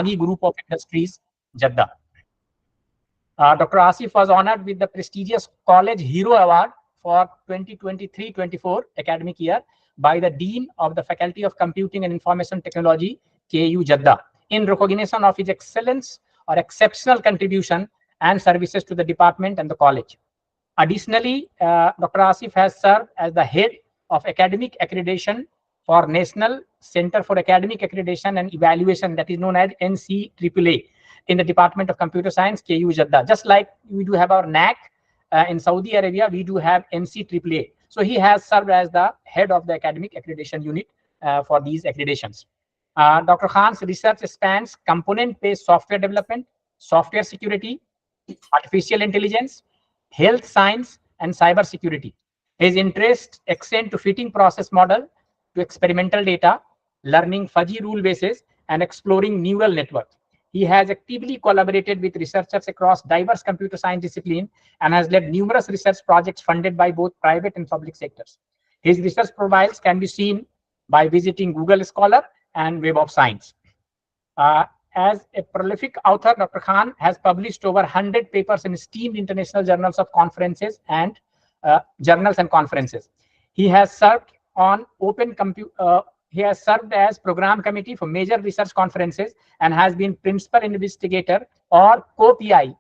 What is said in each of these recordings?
Group of Industries, Jeddah. Dr. Asif was honored with the prestigious College Hero Award for 2023-24 academic year by the Dean of the Faculty of Computing and Information Technology, KU Jeddah, in recognition of his excellence or exceptional contribution and services to the department and the college. Additionally, Dr. Asif has served as the head of academic accreditation for National Center for Academic Accreditation and Evaluation, that is known as NCAA, in the Department of Computer Science, KU Jeddah. Just like we do have our NAC in Saudi Arabia, we do have NCAA. So he has served as the head of the academic accreditation unit for these accreditations. Dr. Khan's research spans component-based software development, software security, artificial intelligence, health science, and cyber security. His interests extend to fitting process model to experimental data, learning fuzzy rule bases, and exploring neural networks. He has actively collaborated with researchers across diverse computer science disciplines and has led numerous research projects funded by both private and public sectors. His research profiles can be seen by visiting Google Scholar and Web of Science. As a prolific author, Dr. Khan has published over 100 papers in esteemed international journals of conferences and journals and conferences. He has served on he has served as program committee for major research conferences and has been principal investigator or co-PI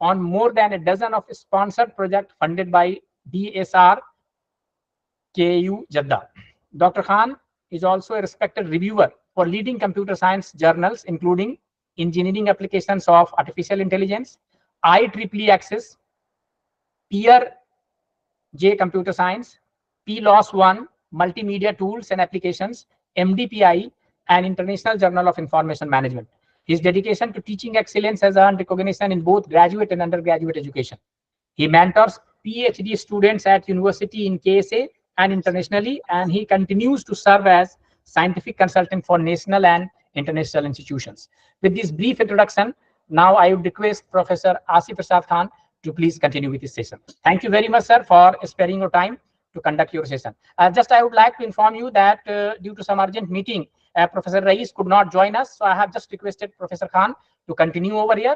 on more than a dozen of sponsored projects funded by DSR KU Jeddah. Dr. Khan is also a respected reviewer for leading computer science journals, including Engineering Applications of Artificial Intelligence, IEEE Access, Peer J Computer Science, PLOS 1, Multimedia Tools and Applications, MDPI, and International Journal of Information Management. His dedication to teaching excellence has earned recognition in both graduate and undergraduate education. He mentors PhD students at university in KSA and internationally, and he continues to serve as scientific consultant for national and international institutions. With this brief introduction, now I would request Professor Asif Prasad Khan to please continue with this session. Thank you very much, sir, for sparing your time to conduct your session. Just I would like to inform you that due to some urgent meeting, Professor Raees could not join us. So I have just requested Professor Khan to continue over here.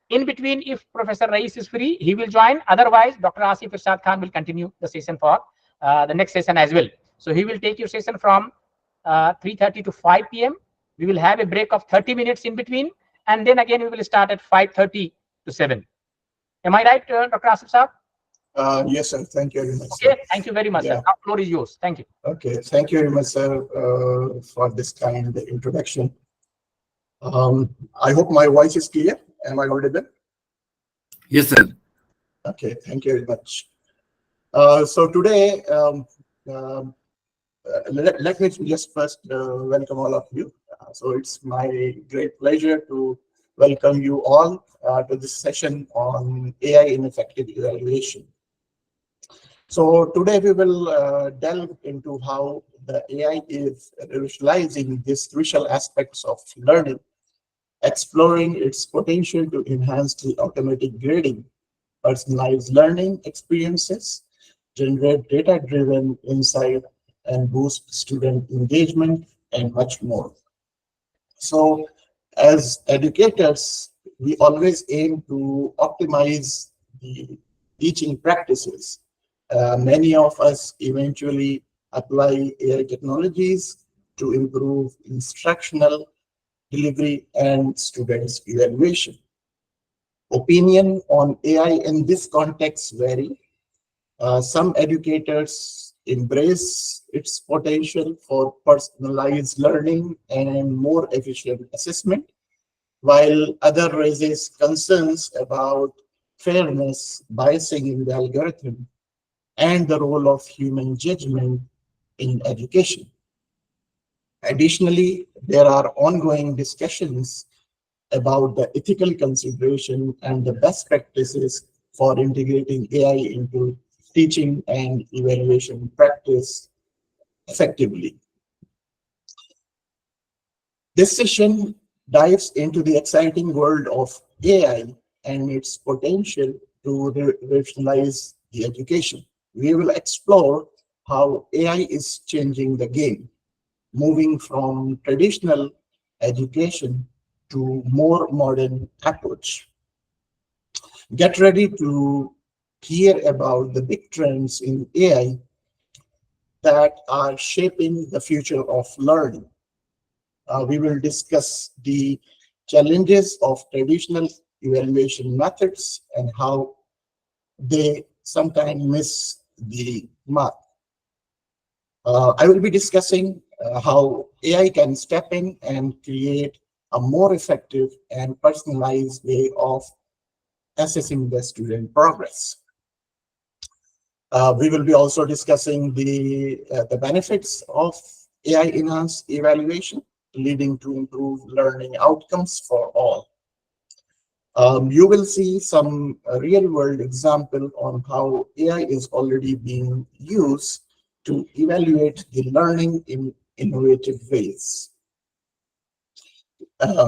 In between, if Professor Raees is free, he will join. Otherwise, Dr. Asif Prasad Khan will continue the session for the next session as well. So he will take your session from 3:30 to 5 p.m. We will have a break of 30 minutes in between. And then again, we will start at 5:30 to 7. Am I right, Dr. Asif Saab? Yes, sir. Thank you very much. Okay, sir. thank you very much, sir. Now, floor is yours. Thank you. Okay, thank you very much, sir, for this kind introduction. I hope my voice is clear. Am I audible? Yes, sir. Okay, thank you very much. So today, let me just first welcome all of you. So it's my great pleasure to welcome you all to this session on AI in effective evaluation. So today we will delve into how the AI is revolutionizing these crucial aspects of learning, exploring its potential to enhance the automatic grading, personalized learning experiences, generate data-driven insight, and boost student engagement, and much more. So as educators, we always aim to optimize the teaching practices. Many of us eventually apply AI technologies to improve instructional delivery and students' evaluation. Opinion on AI in this context vary. Some educators embrace its potential for personalized learning and more efficient assessment, while others raises concerns about fairness, biasing in the algorithm, and the role of human judgment in education. Additionally, there are ongoing discussions about the ethical consideration and the best practices for integrating AI into teaching and evaluation practice effectively. This session dives into the exciting world of AI and its potential to revolutionize the education. We will explore how AI is changing the game, moving from traditional education to more modern approach. Get ready to hear about the big trends in AI that are shaping the future of learning. We will discuss the challenges of traditional evaluation methods and how they sometimes miss the mark. I will be discussing how AI can step in and create a more effective and personalized way of assessing the student progress. We will be also discussing the benefits of AI-enhanced evaluation, leading to improved learning outcomes for all. You will see some real-world example on how AI is already being used to evaluate the learning in innovative ways.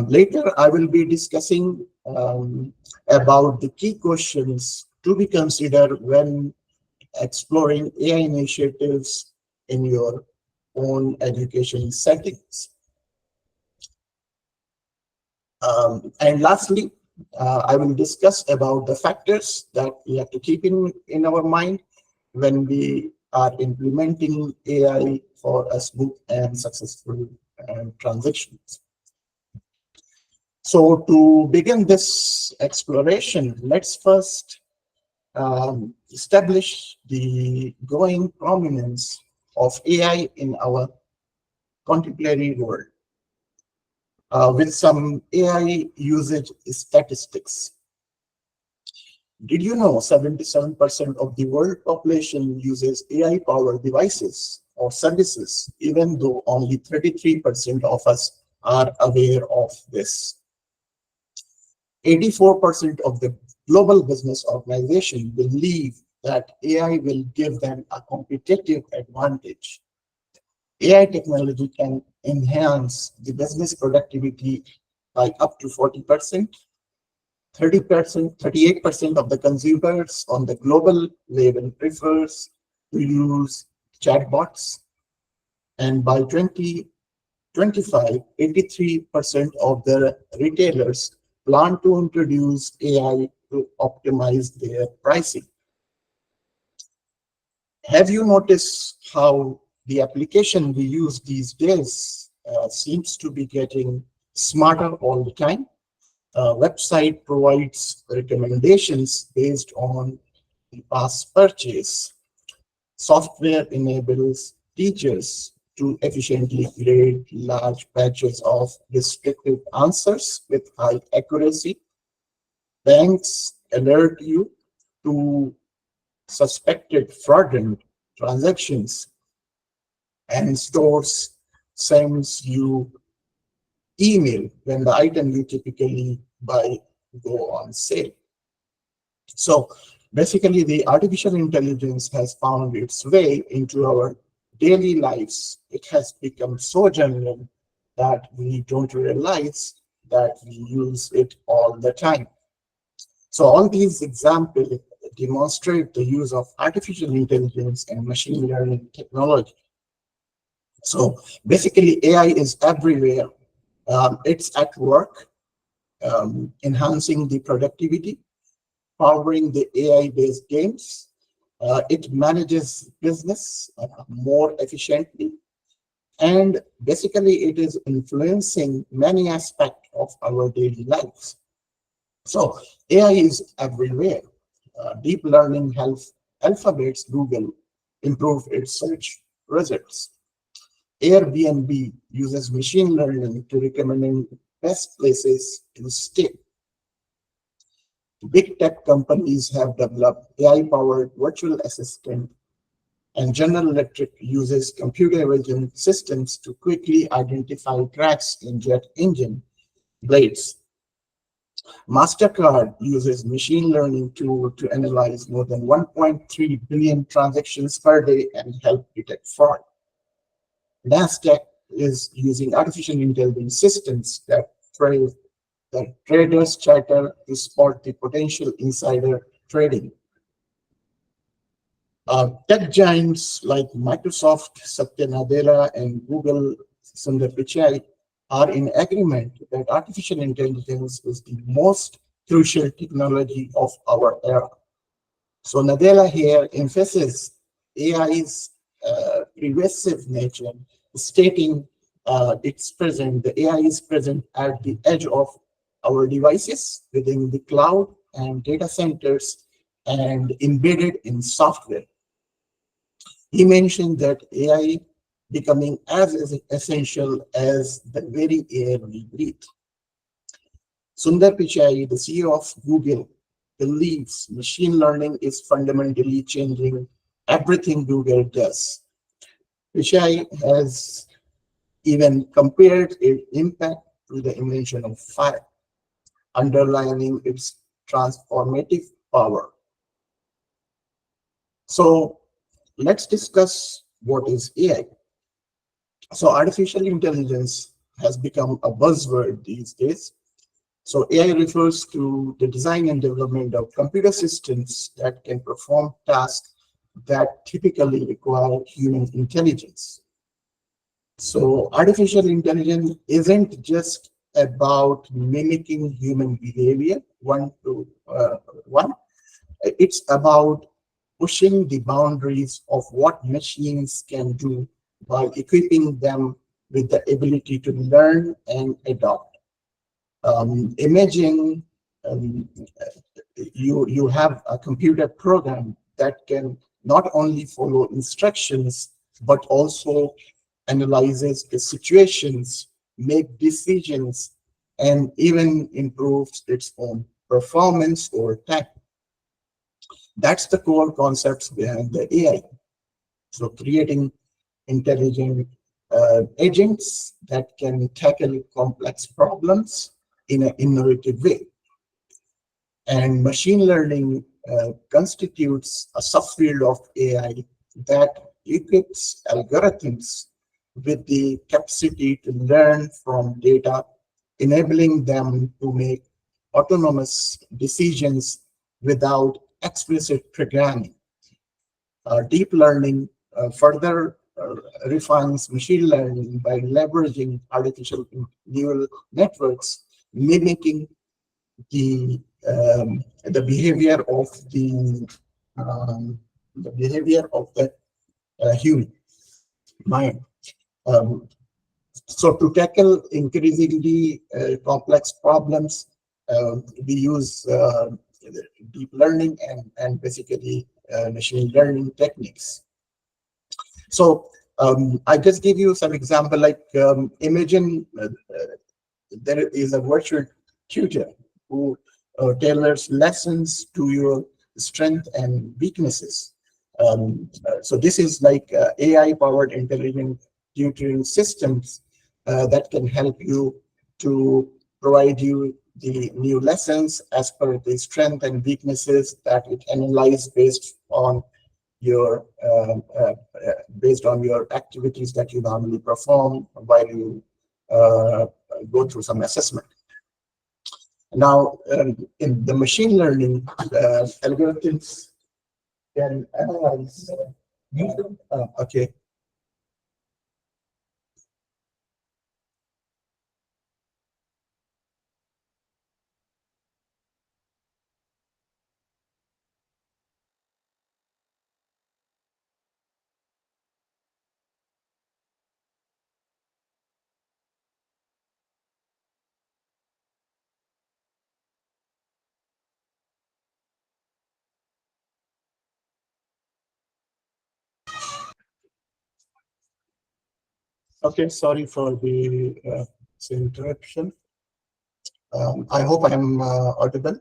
Later, I will be discussing about the key questions to be considered when exploring AI initiatives in your own education settings. And lastly, I will discuss about the factors that we have to keep in our mind when we are implementing AI for a smooth and successful transactions. So to begin this exploration, let's first establish the growing prominence of AI in our contemporary world with some AI usage statistics. Did you know 77% of the world population uses AI-powered devices or services, even though only 33% of us are aware of this? 84% of the global business organization believe that AI will give them a competitive advantage. AI technology can enhance the business productivity by up to 40%. 30%, 38% of the consumers on the global level prefers to use chatbots. And by 2025, 83% of the retailers plan to introduce AI to optimize their pricing. Have you noticed how the application we use these days seems to be getting smarter all the time? Website provides recommendations based on the past purchase. Software enables teachers to efficiently grade large batches of descriptive answers with high accuracy. Banks alert you to suspected fraudulent transactions, and stores sends you email when the item you typically buy go on sale. So basically, the artificial intelligence has found its way into our daily lives. It has become so general that we don't realize that we use it all the time. So all these examples demonstrate the use of artificial intelligence and machine learning technology. So basically, AI is everywhere. It's at work, enhancing the productivity, powering the AI-based games. It manages business more efficiently. And basically, it is influencing many aspects of our daily lives. So AI is everywhere. Deep learning helps Alphabet's Google improve its search results. Airbnb uses machine learning to recommend best places to stay. Big tech companies have developed AI-powered virtual assistant, and General Electric uses computer vision systems to quickly identify cracks in jet engine blades. MasterCard uses machine learning tool to analyze more than 1.3 billion transactions per day and help detect fraud. NASDAQ is using artificial intelligence systems that traders chatter to spot the potential insider trading. Tech giants like Microsoft, Satya Nadella, and Google, Sundar Pichai, are in agreement that artificial intelligence is the most crucial technology of our era. So Nadella here emphasizes AI's pervasive nature, stating it's present, the AI is present at the edge of our devices, within the cloud and data centers, and embedded in software. He mentioned that AI becoming as essential as the very air we breathe. Sundar Pichai, the CEO of Google, believes machine learning is fundamentally changing everything Google does. Pichai has even compared its impact to the invention of fire, underlining its transformative power. So let's discuss what is AI. So artificial intelligence has become a buzzword these days. So AI refers to the design and development of computer systems that can perform tasks that typically require human intelligence. So artificial intelligence isn't just about mimicking human behavior one to one. It's about pushing the boundaries of what machines can do by equipping them with the ability to learn and adopt. Imagine um, you have a computer program that can not only follow instructions but also analyzes the situations, make decisions, and even improves its own performance over time. That's the core concepts behind the AI. So creating intelligent agents that can tackle complex problems in an innovative way. And machine learning constitutes a subfield of AI that equips algorithms with the capacity to learn from data, enabling them to make autonomous decisions without explicit programming. Deep learning further refines machine learning by leveraging artificial neural networks, mimicking the behavior of the behavior of the human mind. Um, so to tackle increasingly complex problems, we use deep learning and basically machine learning techniques. So I just give you some example, like imagine there is a virtual tutor who tailors lessons to your strength and weaknesses. So this is like AI-powered intelligent tutoring systems that can help you to provide you the new lessons as per the strength and weaknesses that it analyzes based on your activities that you normally perform while you go through some assessment. Now, in the machine learning, algorithms can analyze. Okay. Okay, sorry for the interruption. I hope I am audible.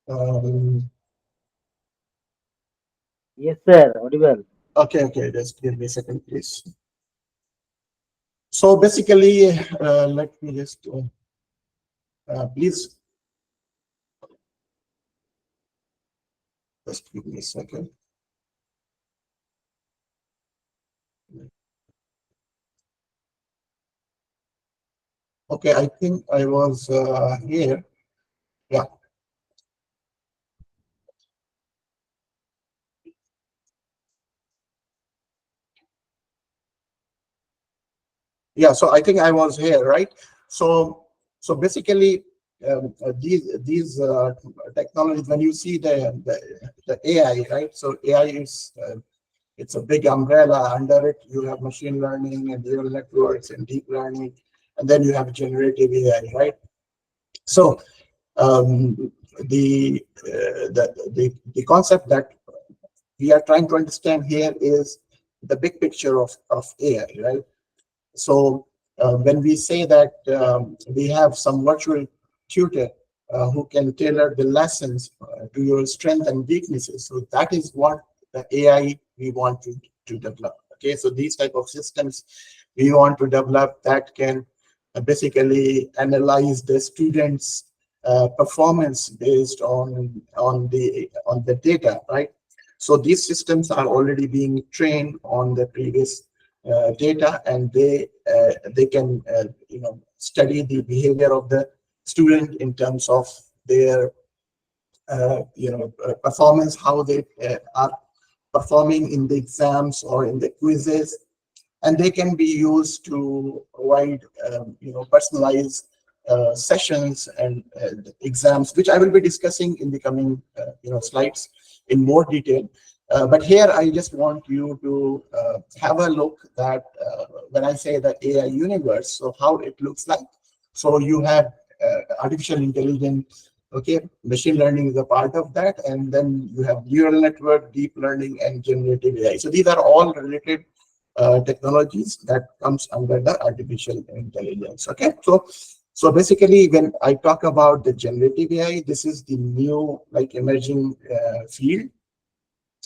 Um, Yes, sir. Audible. okay, just give me a second, please. So basically, let me just please just give me a second. Okay, I think I was here. Yeah. Yeah, so I think I was here, right? So basically, these technologies, when you see the AI, right? So AI is it's a big umbrella. Under it, you have machine learning and neural networks and deep learning, and then you have generative AI, right? So the concept that we are trying to understand here is the big picture of AI, right? So when we say that we have some virtual tutor who can tailor the lessons to your strengths and weaknesses, so that is what the AI we want to develop. Okay, so these type of systems we want to develop that can basically analyze the students' performance based on the data, right? So these systems are already being trained on the previous data, and they can study the behavior of the student in terms of their performance, how they are performing in the exams or in the quizzes, and they can be used to provide personalized sessions and exams, which I will be discussing in the coming slides in more detail. But here I just want you to have a look that when I say the AI universe, so how it looks like. So you have artificial intelligence, okay, machine learning is a part of that, and then you have neural network, deep learning, and generative AI. So these are all related technologies that comes under the artificial intelligence. Okay, so basically, when I talk about the generative AI, this is the new emerging field,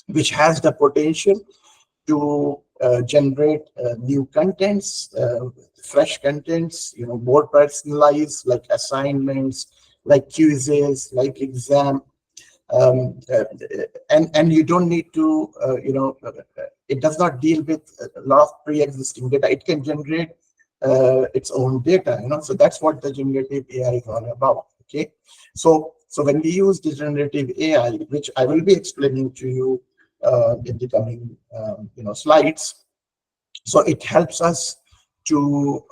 which has the potential to generate new contents, fresh contents, more personalized, like assignments, like quizzes, like exam. And you don't need to, it does not deal with a lot of pre-existing data. It can generate its own data, so that's what the generative AI is all about. Okay, so when we use the generative AI, which I will be explaining to you in the coming slides, so it helps us to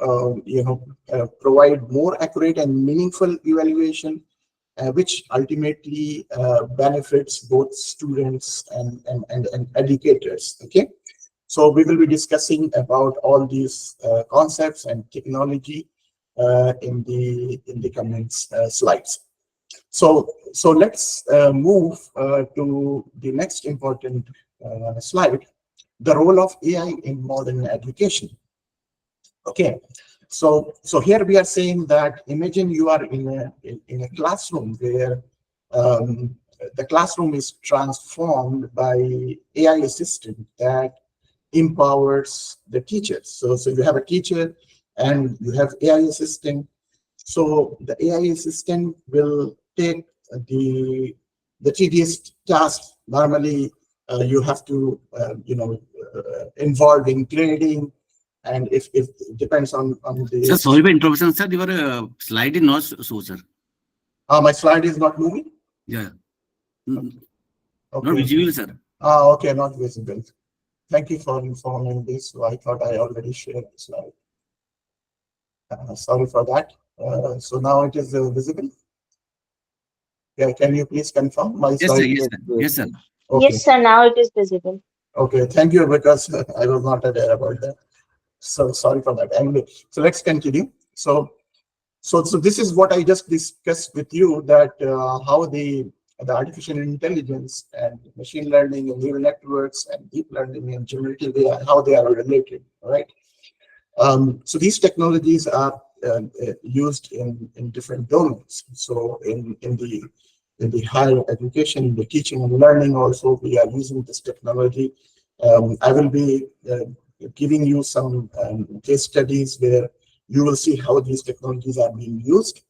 provide more accurate and meaningful evaluation, which ultimately benefits both students and educators. Okay, so we will be discussing about all these concepts and technology in the coming slides. So let's move to the next important slide, the role of AI in modern education. Okay, so here we are saying that imagine you are in a classroom where the classroom is transformed by AI assistant that empowers the teachers. So you have a teacher and you have AI assistant. So the AI assistant will take the tedious task. Normally, you have to involve in grading, and if it depends on the. Sir, sorry for interruption, sir. Your slide is not so, sir. My slide is not moving. Yeah. Okay. Not visible, sir. Okay, not visible. Thank you for informing this. So I thought I already shared the slide. Sorry for that. So now it is visible. Yeah, can you please confirm my Yes, sir. slide? Yes, sir. Yes, sir. Okay. Yes, sir. Now it is visible. Okay, thank you, because I was not aware about that. So sorry for that. Anyway, so let's continue. So this is what I just discussed with you, that how the artificial intelligence and machine learning and neural networks and deep learning and generative AI, how they are related, right? So these technologies are used in different domains. So in the higher education, in the teaching and learning, also we are using this technology. I will be giving you some case studies where you will see how these technologies are being used.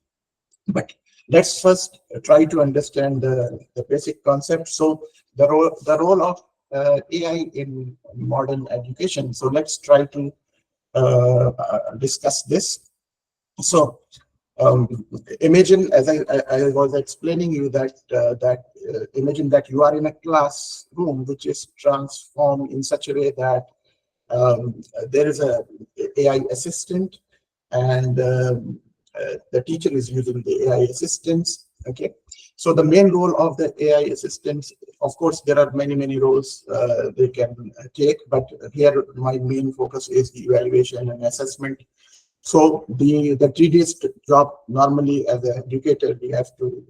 But let's first try to understand the basic concept. So the role of AI in modern education. So let's try to discuss this. So imagine, as I was explaining you, that imagine that you are in a classroom which is transformed in such a way that there is a AI assistant, and the teacher is using the AI assistants. Okay, so the main role of the AI assistants, of course, there are many roles they can take, but here my main focus is the evaluation and assessment. So the tedious job normally as an educator we have to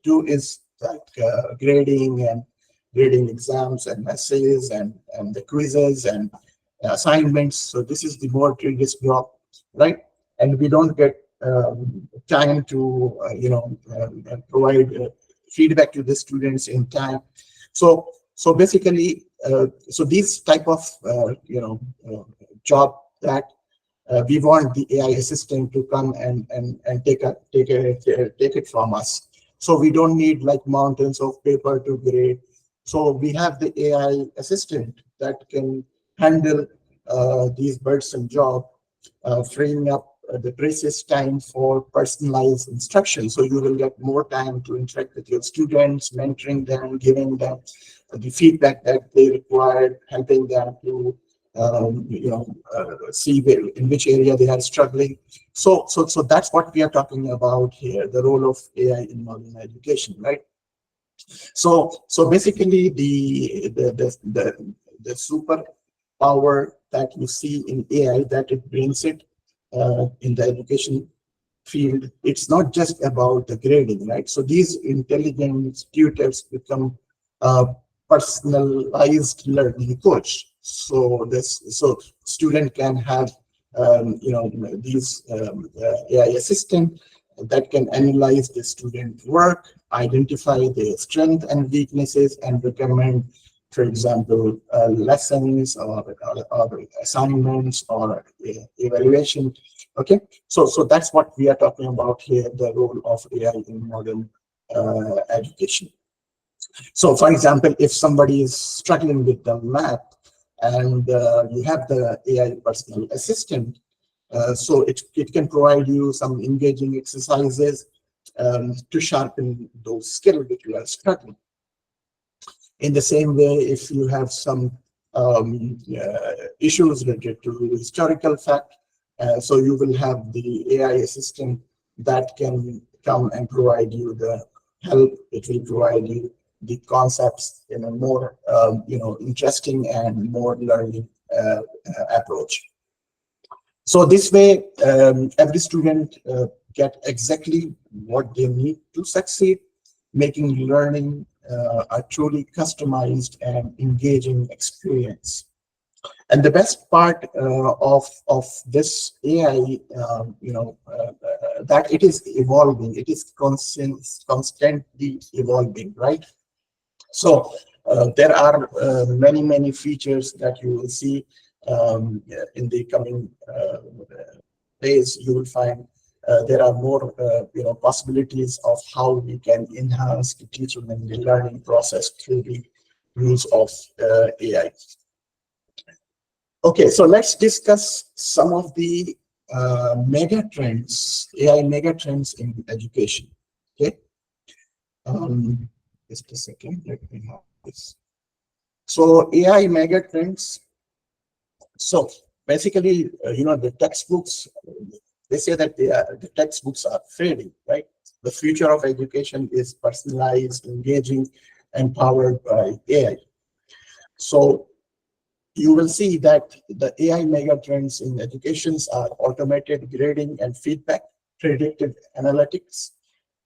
do is like grading exams and essays and the quizzes and assignments. So this is the more tedious job, right? And we don't get time to provide feedback to the students in time. So basically, so these type of job that we want the AI assistant to come and take it from us. So we don't need like mountains of paper to grade. So we have the AI assistant that can handle these burdensome job, freeing up the precious time for personalized instruction. So you will get more time to interact with your students, mentoring them, giving them the feedback that they require, helping them to see in which area they are struggling. So that's what we are talking about here, the role of AI in modern education, right? So basically the superpower that you see in AI, that it brings it in the education field, it's not just about the grading, right? So these intelligent tutors become personalized learning coach. So student can have these AI assistant that can analyze the student work, identify their strengths and weaknesses, and recommend, for example, lessons or assignments or evaluation. Okay, so that's what we are talking about here, the role of AI in modern education. So for example, if somebody is struggling with the math and you have the AI personal assistant, so it can provide you some engaging exercises to sharpen those skills which you are struggling. In the same way, if you have some issues related to historical fact, so you will have the AI assistant that can come and provide you the help. It will provide you the concepts in a more interesting and more learning approach. So this way, every student get exactly what they need to succeed, making learning a truly customized and engaging experience. And the best part of this AI, that it is evolving. It is constantly evolving, right? So there are many features that you will see in the coming days. You will find there are more possibilities of how we can enhance the teaching and the learning process through the use of AI. Okay, so let's discuss some of the mega trends, AI mega trends in education. Okay, just a second, let me have this. So AI mega trends. So basically, the textbooks, they say that the textbooks are fading, right? The future of education is personalized, engaging, and powered by AI. So you will see that the AI mega trends in educations are automated grading and feedback, predictive analytics,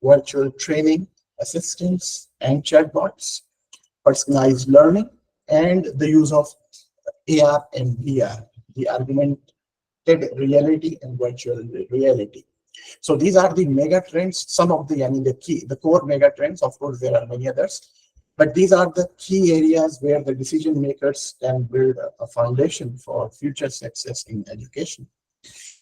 virtual training, assistants, and chatbots, personalized learning, and the use of AR and VR, the augmented reality and virtual reality. So these are the mega trends, some of the core mega trends. Of course, there are many others, but these are the key areas where the decision makers can build a foundation for future success in education.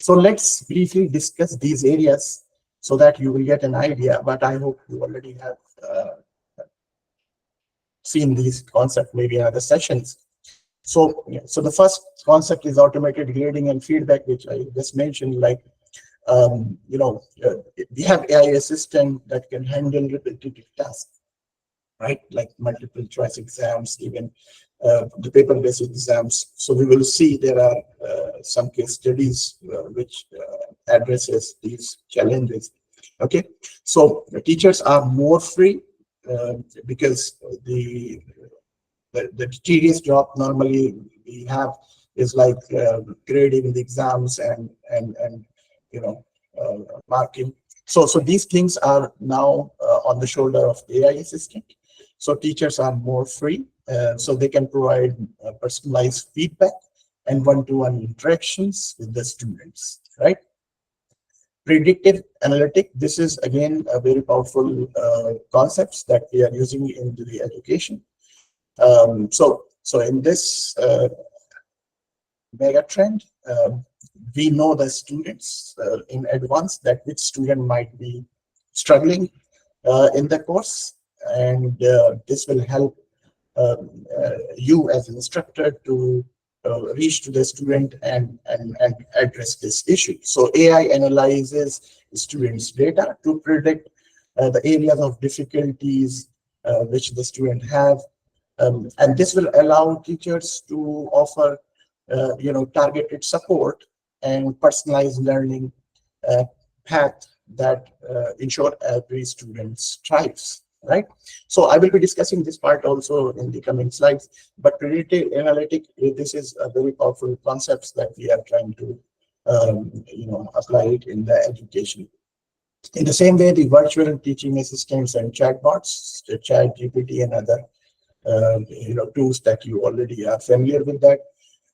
So let's briefly discuss these areas so that you will get an idea, but I hope you already have seen these concepts maybe in other sessions. So the first concept is automated grading and feedback, which I just mentioned. Like, we have AI assistant that can handle repetitive tasks, right? Like multiple choice exams, even the paper-based exams. So we will see there are some case studies which addresses these challenges. Okay, so the teachers are more free because the tedious job normally we have is like grading the exams and marking. So these things are now on the shoulder of AI assistant. So teachers are more free, so they can provide personalized feedback and one-to-one interactions with the students, right? Predictive analytic, this is again a very powerful concepts that we are using into the education. So in this mega trend, we know the students in advance that which student might be struggling in the course, and this will help you as an instructor to reach to the student and address this issue. So AI analyzes the students' data to predict the areas of difficulties which the student have, and this will allow teachers to offer targeted support and personalized learning path that ensure every student thrives, right? So I will be discussing this part also in the coming slides, but predictive analytic, this is a very powerful concepts that we are trying to apply it in the education. In the same way, the virtual teaching assistants and chatbots, the chat GPT and other tools that you already are familiar with that.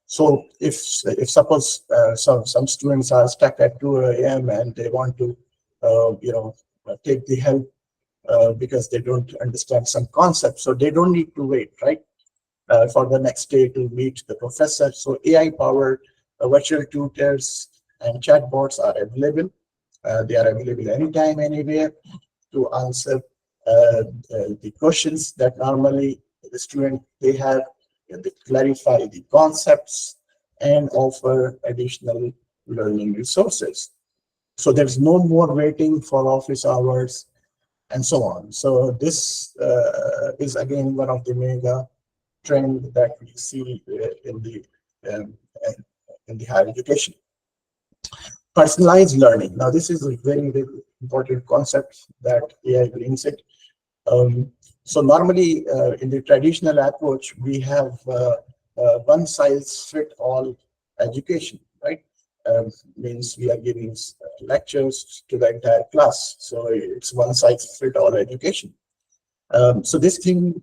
So if suppose some students are stuck at 2 a.m. and they want to take the help because they don't understand some concepts, so they don't need to wait, right, for the next day to meet the professor. So AI powered virtual tutors and chatbots are available. They are available anytime, anywhere to answer the questions that normally the student they have. They clarify the concepts and offer additional learning resources. So there's no more waiting for office hours and so on. So this is again one of the mega trend that we see in the higher education. Personalized learning. Now this is a very, very important concept that AI brings it. So normally in the traditional approach, we have one size fit all education, right? Means we are giving lectures to the entire class. So it's one size fit all education. So this thing,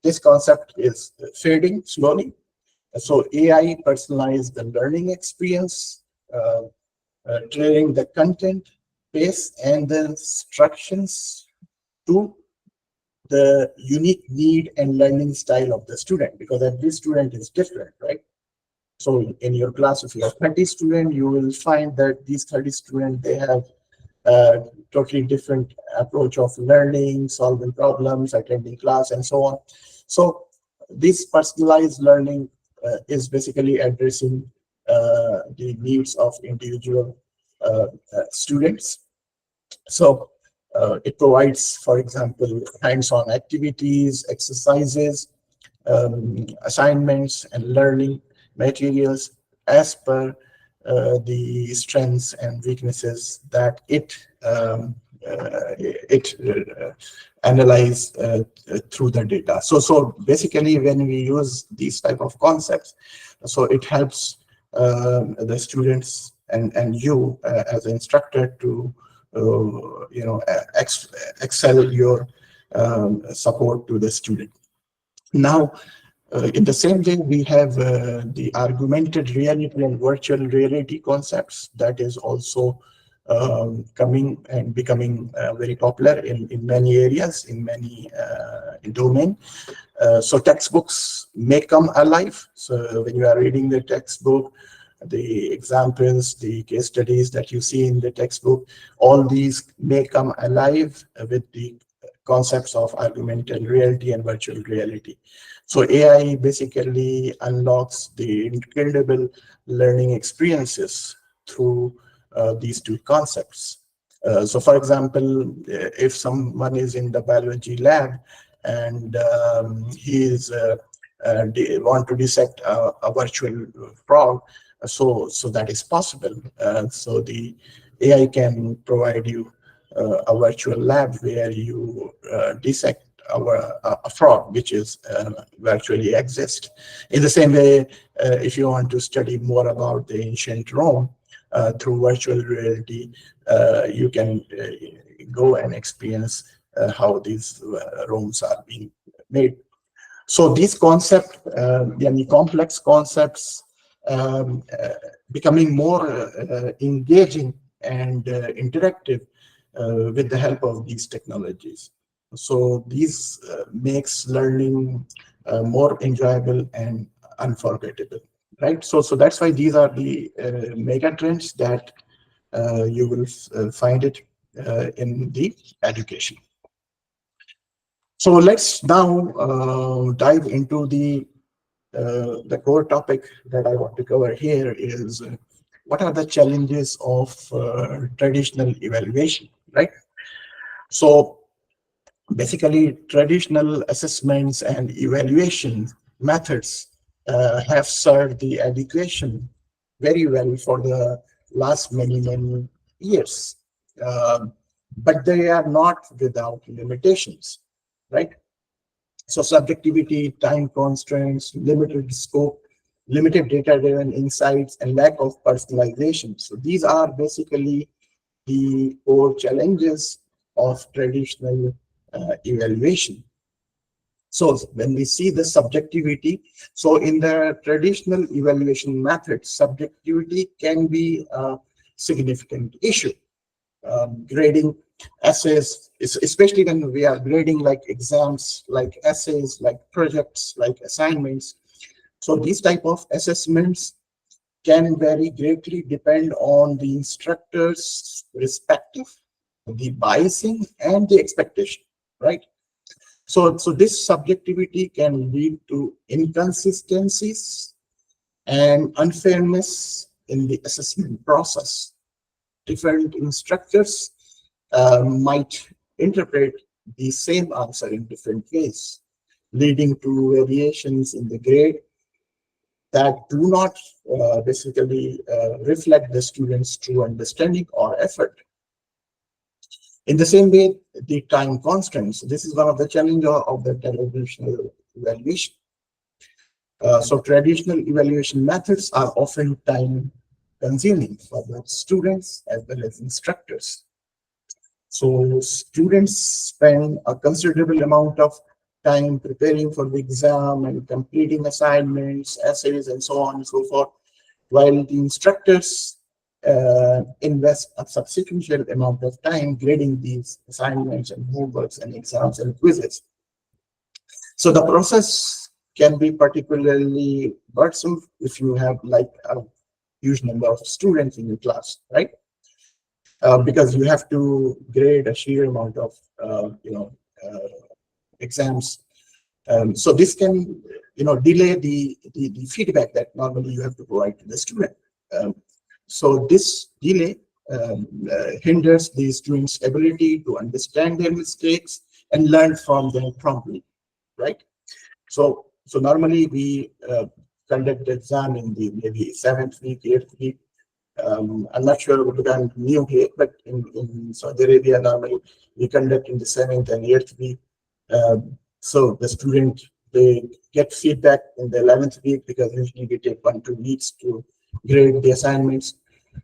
this concept is fading slowly. So AI personalized the learning experience, tailoring the content, pace, and the instructions to the unique need and learning style of the student, because every student is different, right? So in your class, if you have 30 students, you will find that these 30 students, they have a totally different approach of learning, solving problems, attending class, and so on. So this personalized learning is basically addressing the needs of individual students. So it provides, for example, hands-on activities, exercises, assignments, and learning materials as per the strengths and weaknesses that it analyze through the data. So basically, when we use these type of concepts, so it helps the students and you as an instructor to excel your support to the student. Now, in the same way, we have the augmented reality and virtual reality concepts that is also coming and becoming very popular in many areas, in many domain. So textbooks may come alive. So when you are reading the textbook, the examples, the case studies that you see in the textbook, all these may come alive with the concepts of augmented reality and virtual reality. So AI basically unlocks the incredible learning experiences through these two concepts. So for example, if someone is in the biology lab and he is want to dissect a virtual frog, so that is possible. So the AI can provide you a virtual lab where you dissect a frog which is virtually exist. In the same way, if you want to study more about the ancient Rome through virtual reality, you can go and experience how these rooms are being made. So these concepts, complex concepts, becoming more engaging and interactive with the help of these technologies. So these makes learning more enjoyable and unforgettable, right? So that's why these are the mega trends that you will find it in the education. So let's now dive into the core topic that I want to cover here is what are the challenges of traditional evaluation, right? So basically, traditional assessments and evaluation methods have served the education very well for the last many years. But they are not without limitations, right? So subjectivity, time constraints, limited scope, limited data-driven insights, and lack of personalization. So these are basically the core challenges of traditional evaluation. So when we see the subjectivity, so in the traditional evaluation method, subjectivity can be a significant issue. Grading essays, especially when we are grading like exams, like essays, like projects, like assignments. So these type of assessments can very greatly depend on the instructor's perspective, the biasing, and the expectation, right? So this subjectivity can lead to inconsistencies and unfairness in the assessment process. Different instructors might interpret the same answer in different ways, leading to variations in the grade that do not basically reflect the student's true understanding or effort. In the same way, the time constraints. This is one of the challenges of the traditional evaluation. So traditional evaluation methods are often time consuming for both students as well as instructors. So students spend a considerable amount of time preparing for the exam and completing assignments, essays, and so on and so forth, while the instructors invest a substantial amount of time grading these assignments and homeworks and exams and quizzes. So the process can be particularly burdensome if you have like a huge number of students in your class, right? Because you have to grade a sheer amount of exams. So this can delay the feedback that normally you have to provide to the student. So this delay hinders the students' ability to understand their mistakes and learn from them promptly, right? So normally we conduct the exam in the maybe 7th week, 8th week. I'm not sure what I'm new here, but in Saudi Arabia normally we conduct in the 7th and 8th week. So the student, they get feedback in the 11th week because usually we take 1-2 weeks to grade the assignments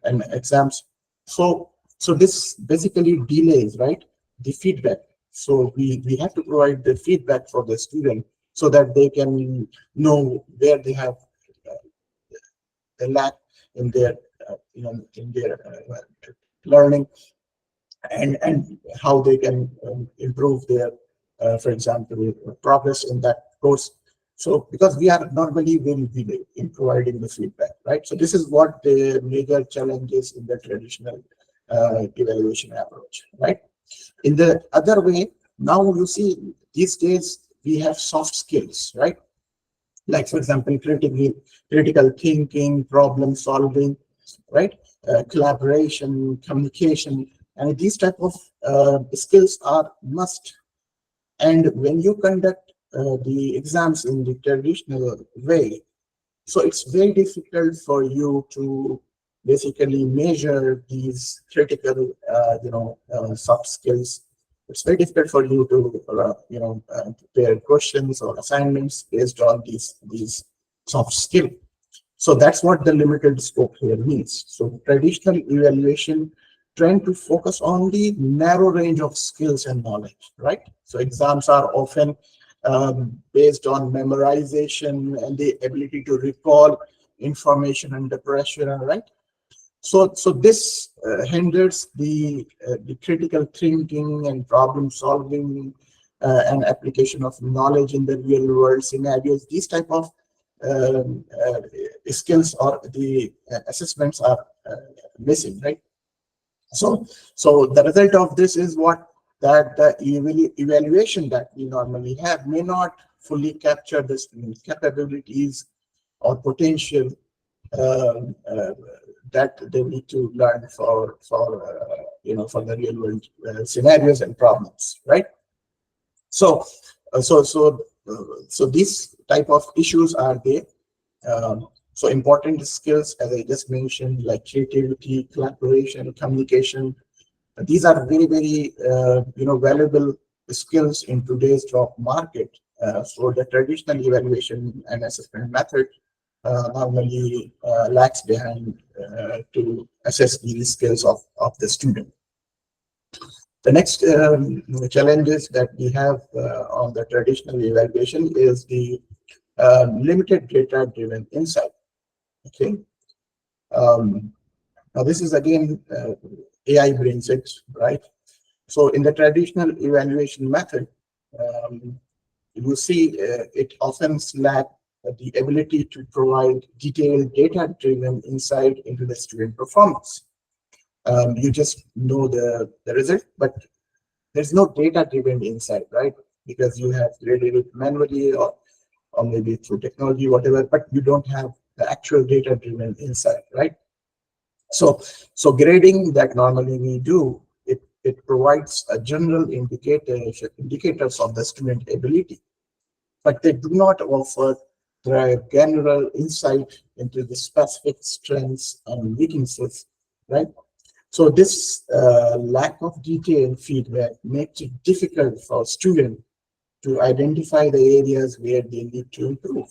and exams. So this basically delays, right, the feedback. So we have to provide the feedback for the student so that they can know where they have the lack in their learning, and how they can improve their for example progress in that course. So because we are normally will be in providing the feedback, right? So this is what the major challenges in the traditional evaluation approach, right? In the other way, now you see these days we have soft skills, right? Like for example critical thinking, problem solving, right? Collaboration, communication, and these type of skills are must. And when you conduct the exams in the traditional way, so it's very difficult for you to basically measure these critical, soft skills. It's very difficult for you to, prepare questions or assignments based on these soft skills. So that's what the limited scope here means. So traditional evaluation tend to focus on the narrow range of skills and knowledge, right? So exams are often based on memorization and the ability to recall information under pressure, right? So this hinders the critical thinking and problem solving and application of knowledge in the real world scenarios. These type of skills or the assessments are missing, right? So the result of this is what that the evaluation that we normally have may not fully capture the student's capabilities or potential that they need to learn for the real world scenarios and problems, right? So these type of issues are there. So important skills, as I just mentioned, like creativity, collaboration, communication. These are very, very valuable skills in today's job market. So the traditional evaluation and assessment method normally lags behind to assess these skills of the student. The next challenges that we have on the traditional evaluation is the limited data-driven insight. Okay. Now this is again AI brings it, right? So in the traditional evaluation method, you see it often lacks the ability to provide detailed data-driven insight into the student performance. You just know the result, but there's no data-driven insight, right? Because you have graded it manually or maybe through technology, whatever, but you don't have the actual data-driven insight, right? So grading that normally we do, it provides a general indicators of the student ability, but they do not offer the general insight into the specific strengths and weaknesses, right? So this lack of detailed feedback makes it difficult for students to identify the areas where they need to improve.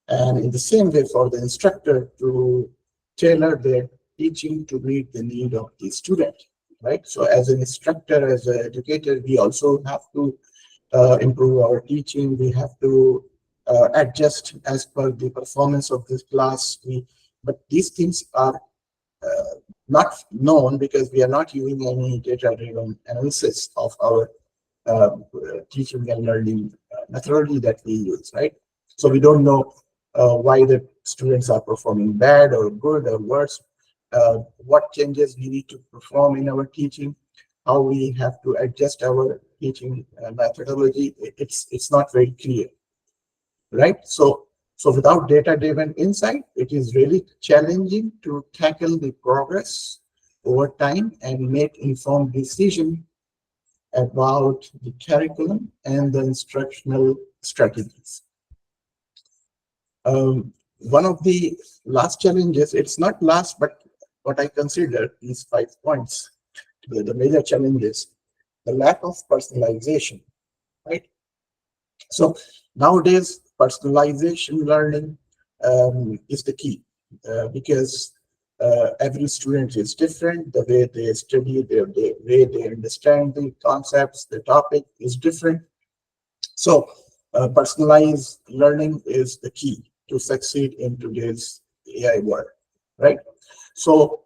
And in the same way, for the instructor to tailor their teaching to meet the need of the student, right? So as an instructor, as an educator, we also have to improve our teaching. We have to adjust as per the performance of this class. But these things are not known because we are not using any data-driven analysis of our teaching and learning methodology that we use, right? So we don't know why the students are performing bad or good or worse, what changes we need to perform in our teaching, how we have to adjust our teaching methodology. It's not very clear, right? So without data-driven insight, it is really challenging to tackle the progress over time and make informed decisions about the curriculum and the instructional strategies. One of the last challenges, it's not last, but what I consider these 5 points, the major challenges, the lack of personalization, right? So nowadays, personalization learning is the key because every student is different. The way they study, the way they understand the concepts, the topic is different. So personalized learning is the key to succeed in today's AI world, right? So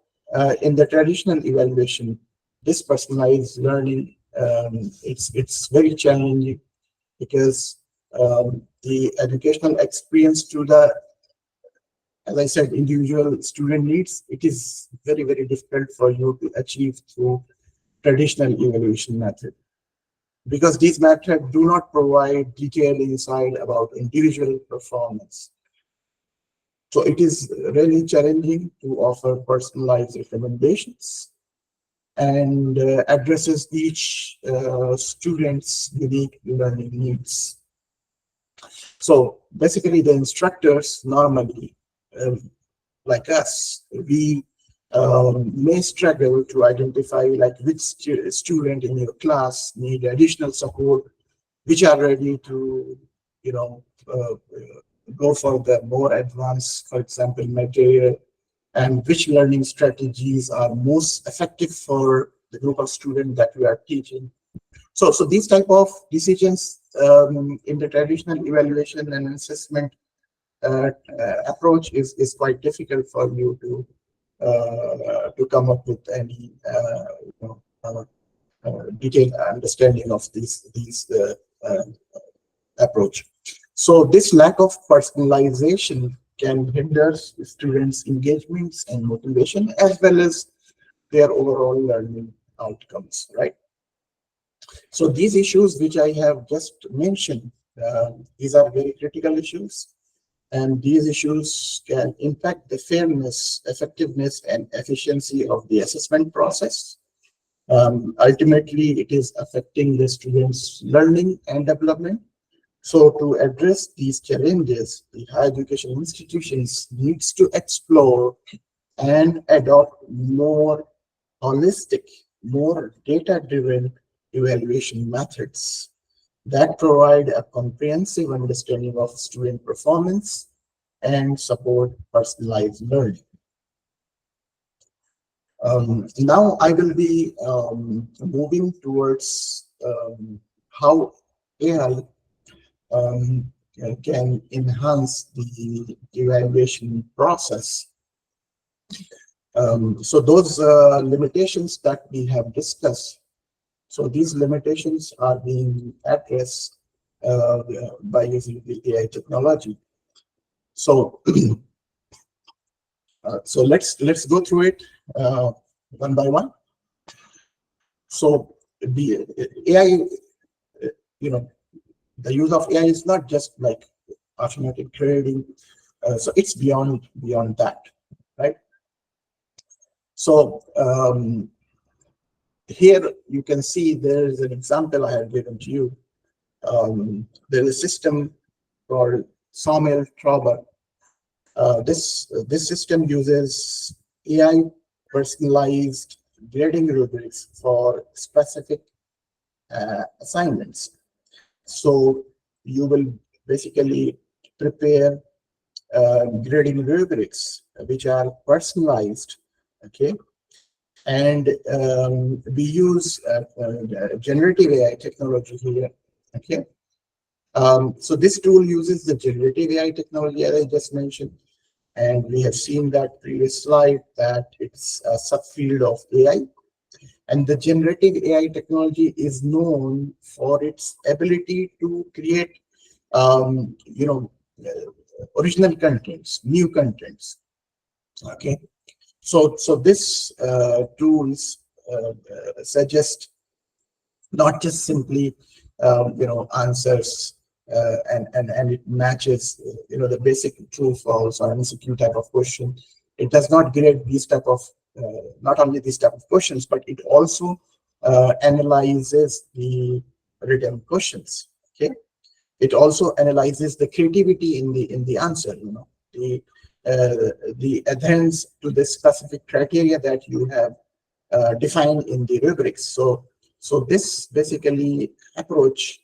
in the traditional evaluation, this personalized learning, it's very challenging because the educational experience to the, as I said, individual student needs, it is very, very difficult for you to achieve through traditional evaluation method, because these methods do not provide detailed insight about individual performance. So it is really challenging to offer personalized recommendations and addresses each student's unique learning needs. So basically, the instructors normally, like us, we may struggle to identify like which student in your class need additional support, which are ready to, go for the more advanced, for example, material, and which learning strategies are most effective for the group of students that we are teaching. So these type of decisions in the traditional evaluation and assessment approach is quite difficult for you to come up with any detailed understanding of these approach. So this lack of personalization can hinder students' engagements and motivation, as well as their overall learning outcomes, right? So these issues which I have just mentioned, these are very critical issues, and these issues can impact the fairness, effectiveness, and efficiency of the assessment process. Ultimately, it is affecting the students' learning and development. So to address these challenges, the higher education institutions needs to explore and adopt more holistic, more data-driven evaluation methods that provide a comprehensive understanding of student performance and support personalized learning. Now I will be moving towards how AI can enhance the evaluation process. So those limitations that we have discussed, so these limitations are being addressed by using the AI technology. So so let's go through it one by one. So the AI, the use of AI is not just like automatic grading, so it's beyond that, right? So here you can see there is an example I have given to you. There is a system called Sawmill Trauber. This system uses AI personalized grading rubrics for specific assignments. So you will basically prepare grading rubrics which are personalized, okay? And we use generative AI technology here, okay? So this tool uses the generative AI technology, as I just mentioned, and we have seen that previous slide that it's a subfield of AI. And the generative AI technology is known for its ability to create, original contents, new contents. Okay, so this tools suggest not just simply answers and it matches the basic true false or MCQ type of question. It does not grade these type of not only these type of questions, but it also analyzes the written questions. Okay, it also analyzes the creativity in the answer, the adherence to the specific criteria that you have defined in the rubrics. So this basically approach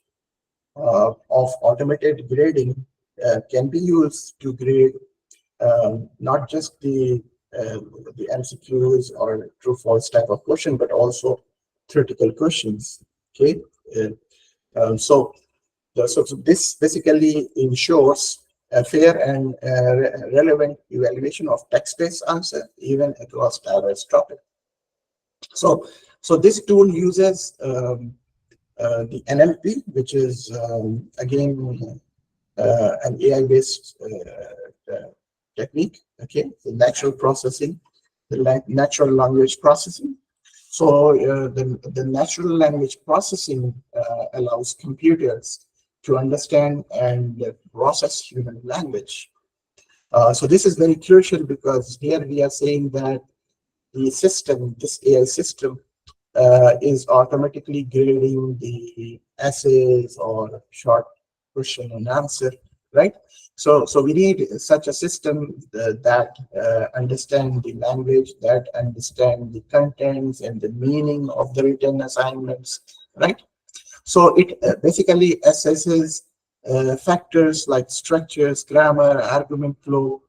of automated grading can be used to grade not just the MCQs or true false type of question, but also theoretical questions. Okay, so this basically ensures a fair and relevant evaluation of text-based answer even across diverse topics. So this tool uses the NLP, which is again an AI-based technique. Okay, the natural processing, the natural language processing. So the natural language processing allows computers to understand and process human language. So this is very crucial because here we are saying that the system, this AI system, is automatically grading the essays or short question and answer, right? So we need such a system that understand the language, that understand the contents and the meaning of the written assignments, right? So it basically assesses factors like structures, grammar, argument flow,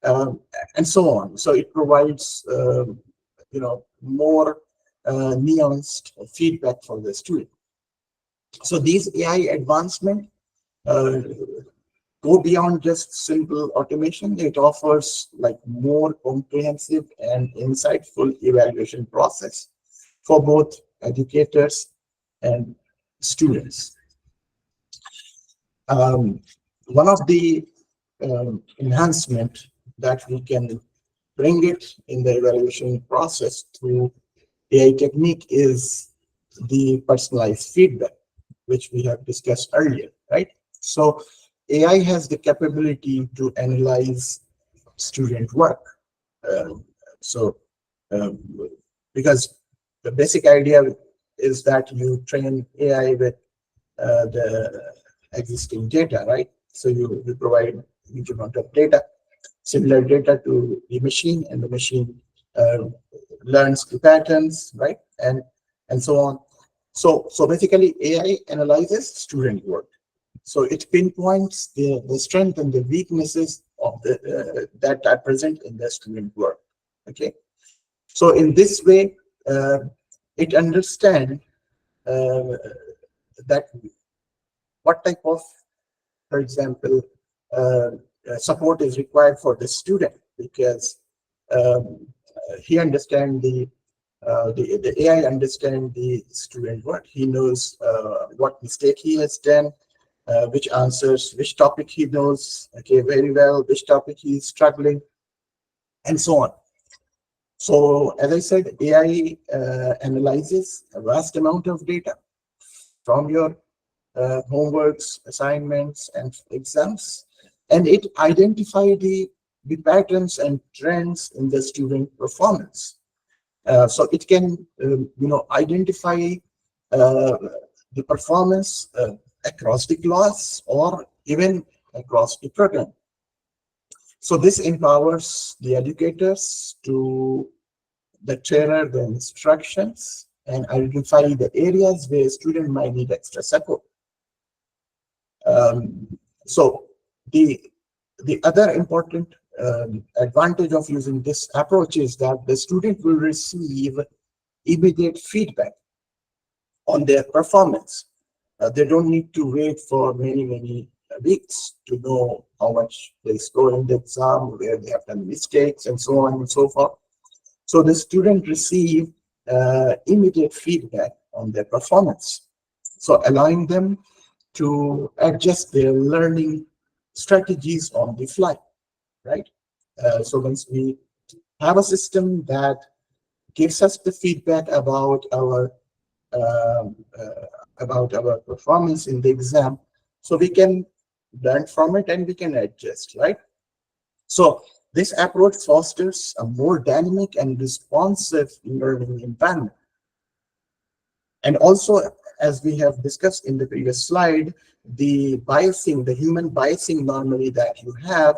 and so on. So it provides more nuanced feedback for the student. So these AI advancement go beyond just simple automation. It offers like more comprehensive and insightful evaluation process for both educators and students. One of the enhancement that we can bring it in the evaluation process through AI technique is the personalized feedback, which we have discussed earlier, right? So AI has the capability to analyze student work. Because the basic idea is that you train AI with the existing data, right? So you provide a huge amount of data, similar data to the machine, and the machine learns the patterns, right? And so on. So basically AI analyzes student work. So it pinpoints the strength and the weaknesses of the that are present in the student work. Okay. So in this way, it understands that what type of, for example, support is required for the student, because he understands the AI understands the student work. He knows what mistake he has done, which answers, which topic he knows, okay, very well, which topic he is struggling, and so on. So as I said, AI analyzes a vast amount of data from your homeworks, assignments, and exams, and it identifies the patterns and trends in the student performance. So it can, identify the performance across the class or even across the program. So this empowers the educators to tailor the instructions and identify the areas where students might need extra support. So the other important advantage of using this approach is that the student will receive immediate feedback on their performance. They don't need to wait for many weeks to know how much they score in the exam, where they have done mistakes, and so on and so forth. So the student receive immediate feedback on their performance, so allowing them to adjust their learning strategies on the fly, right? So once we have a system that gives us the feedback about our performance in the exam, so we can learn from it and we can adjust, right? So this approach fosters a more dynamic and responsive learning environment. And also, as we have discussed in the previous slide, the biasing, the human biasing normally that you have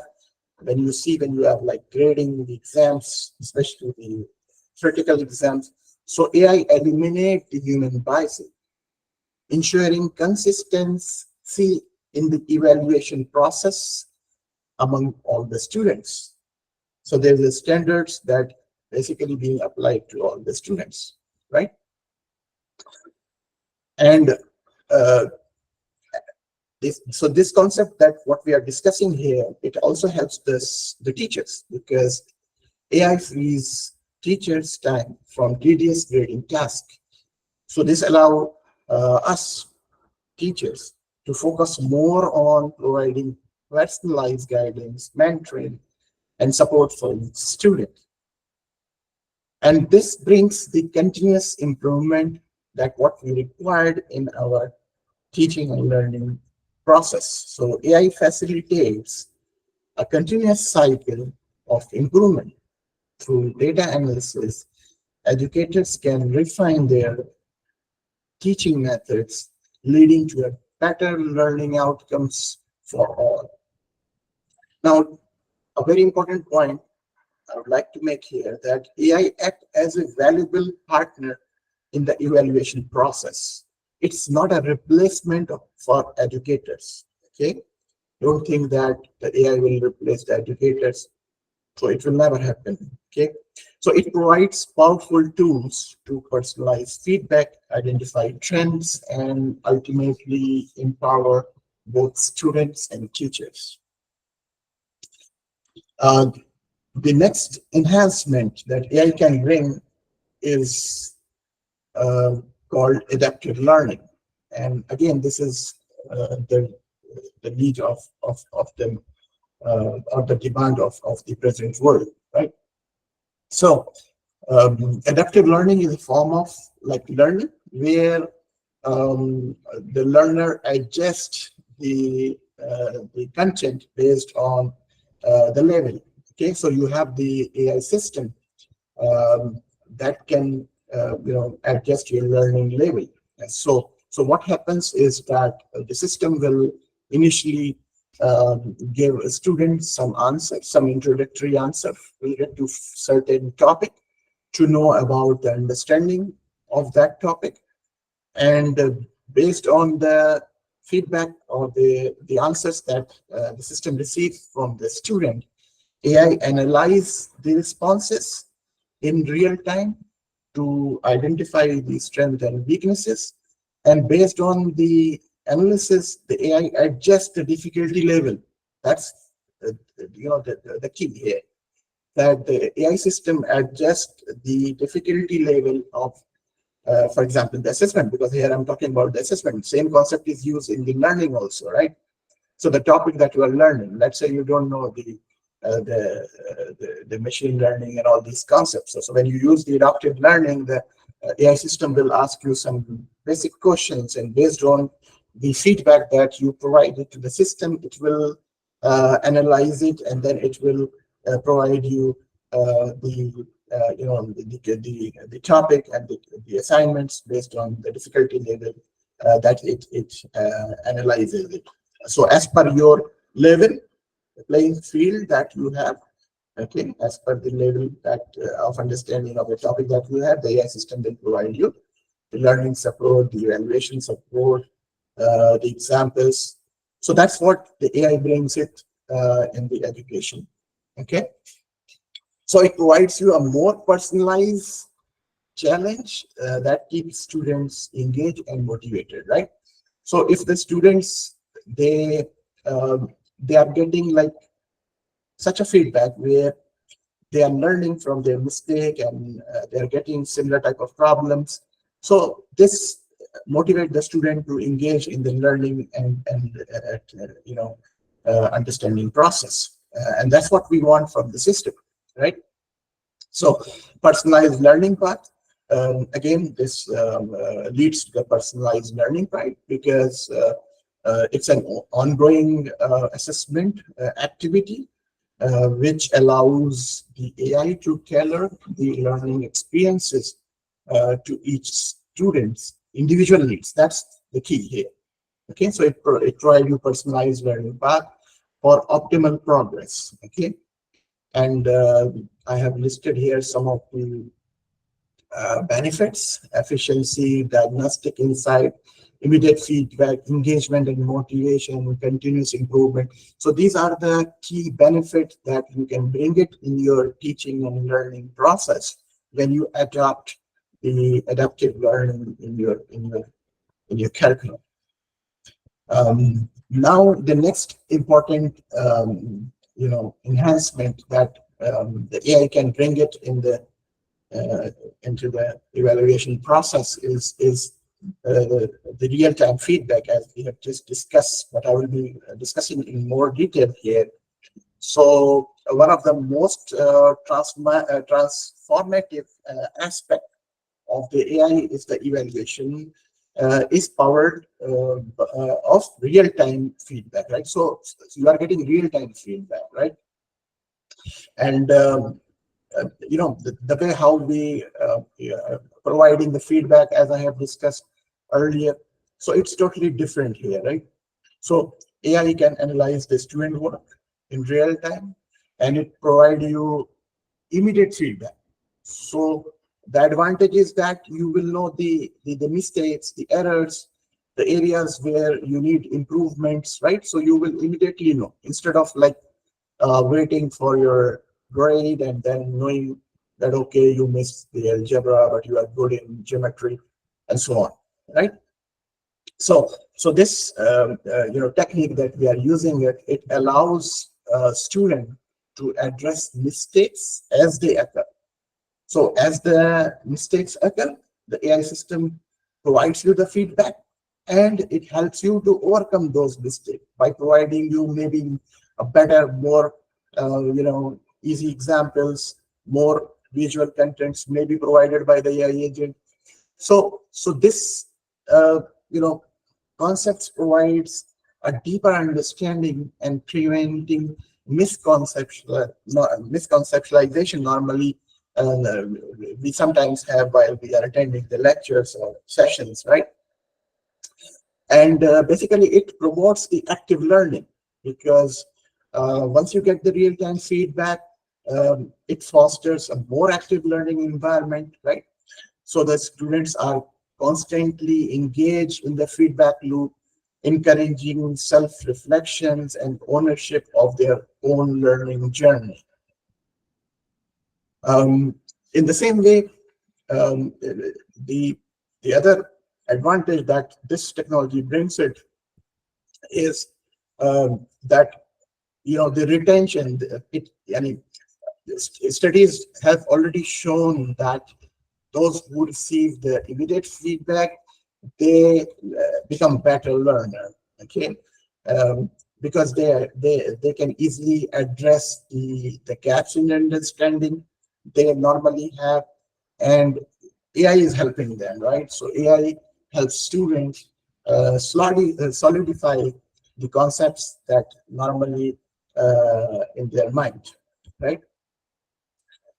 when you have like grading the exams, especially the critical exams. So AI eliminates the human biasing, ensuring consistency in the evaluation process among all the students. So there's the standards that basically being applied to all the students, right? And this concept that what we are discussing here, it also helps the teachers, because AI frees teachers' time from tedious grading tasks. So this allows us teachers to focus more on providing personalized guidance, mentoring, and support for each student. And this brings the continuous improvement that what we required in our teaching and learning process. So AI facilitates a continuous cycle of improvement. Through data analysis, educators can refine their teaching methods, leading to a better learning outcomes for all. Now, a very important point I would like to make here that AI act as a valuable partner in the evaluation process. It's not a replacement for educators. Okay, don't think that the AI will replace the educators. So it will never happen. Okay, so it provides powerful tools to personalize feedback, identify trends, and ultimately empower both students and teachers. The next enhancement that AI can bring is called adaptive learning. And again, this is the need of the or the demand of the present world, right? So adaptive learning is a form of like learning where the learner adjusts the content based on the level. Okay, so you have the AI system that can adjust your learning level. And so what happens is that the system will initially give a student some answer, some introductory answer related to certain topic to know about the understanding of that topic. And based on the feedback or the answers that the system receives from the student, AI analyze the responses in real time to identify the strengths and weaknesses. And based on the analysis, the AI adjusts the difficulty level. That's the key here, that the AI system adjusts the difficulty level of, for example, the assessment, because here I'm talking about the assessment. Same concept is used in the learning also, right? So the topic that you are learning, let's say you don't know the machine learning and all these concepts. So when you use the adaptive learning, the AI system will ask you some basic questions, and based on the feedback that you provided to the system, it will analyze it, and then it will provide you the topic and the assignments based on the difficulty level that it analyzes it. So as per your level, the playing field that you have, okay, as per the level that of understanding of the topic that you have, the AI system will provide you the learning support, the evaluation support, the examples. So that's what the AI brings it in the education. Okay, so it provides you a more personalized challenge that keeps students engaged and motivated, right? So if the students they are getting like such a feedback where they are learning from their mistake and they are getting similar type of problems, so this motivate the student to engage in the learning and understanding process, and that's what we want from the system, right? So personalized learning path, again, this leads to the personalized learning path because it's an ongoing assessment activity which allows the AI to tailor the learning experiences to each student's individual needs. That's the key here. Okay, so it provides you personalized learning path for optimal progress. Okay, and I have listed here some of the benefits: efficiency, diagnostic insight, immediate feedback, engagement and motivation, continuous improvement. So these are the key benefits that you can bring it in your teaching and learning process when you adopt the adaptive learning in your curriculum. Now, the next important enhancement that the AI can bring it in the into the evaluation process is the real-time feedback, as we have just discussed, but I will be discussing in more detail here. So one of the most transformative aspect of the AI is the evaluation is powered of real-time feedback, right? So you are getting real-time feedback, right? And the way how we providing the feedback, as I have discussed earlier. So it's totally different here, right? So AI can analyze the student work in real time, and it provide you immediate feedback. So the advantage is that you will know the mistakes, the errors, the areas where you need improvements, right? So you will immediately know, instead of like waiting for your grade and then knowing that, okay, you missed the algebra, but you are good in geometry and so on, right? So this technique that we are using, it allows student to address mistakes as they occur. So as the mistakes occur, the AI system provides you the feedback, and it helps you to overcome those mistakes by providing you maybe a better, more easy examples, more visual contents may be provided by the AI agent. So this uh, you know concepts provides a deeper understanding and preventing misconceptualization normally we sometimes have while we are attending the lectures or sessions, right? And basically it promotes the active learning, because once you get the real-time feedback, it fosters a more active learning environment, right? So the students are constantly engaged in the feedback loop, encouraging self-reflections and ownership of their own learning journey. In the same way, the other advantage that this technology brings it is that the retention. I mean, studies have already shown that those who receive the immediate feedback, they become better learner. Okay, because they can easily address the gaps in understanding they normally have, and AI is helping them, right? So AI helps students solidify the concepts that normally in their mind, right?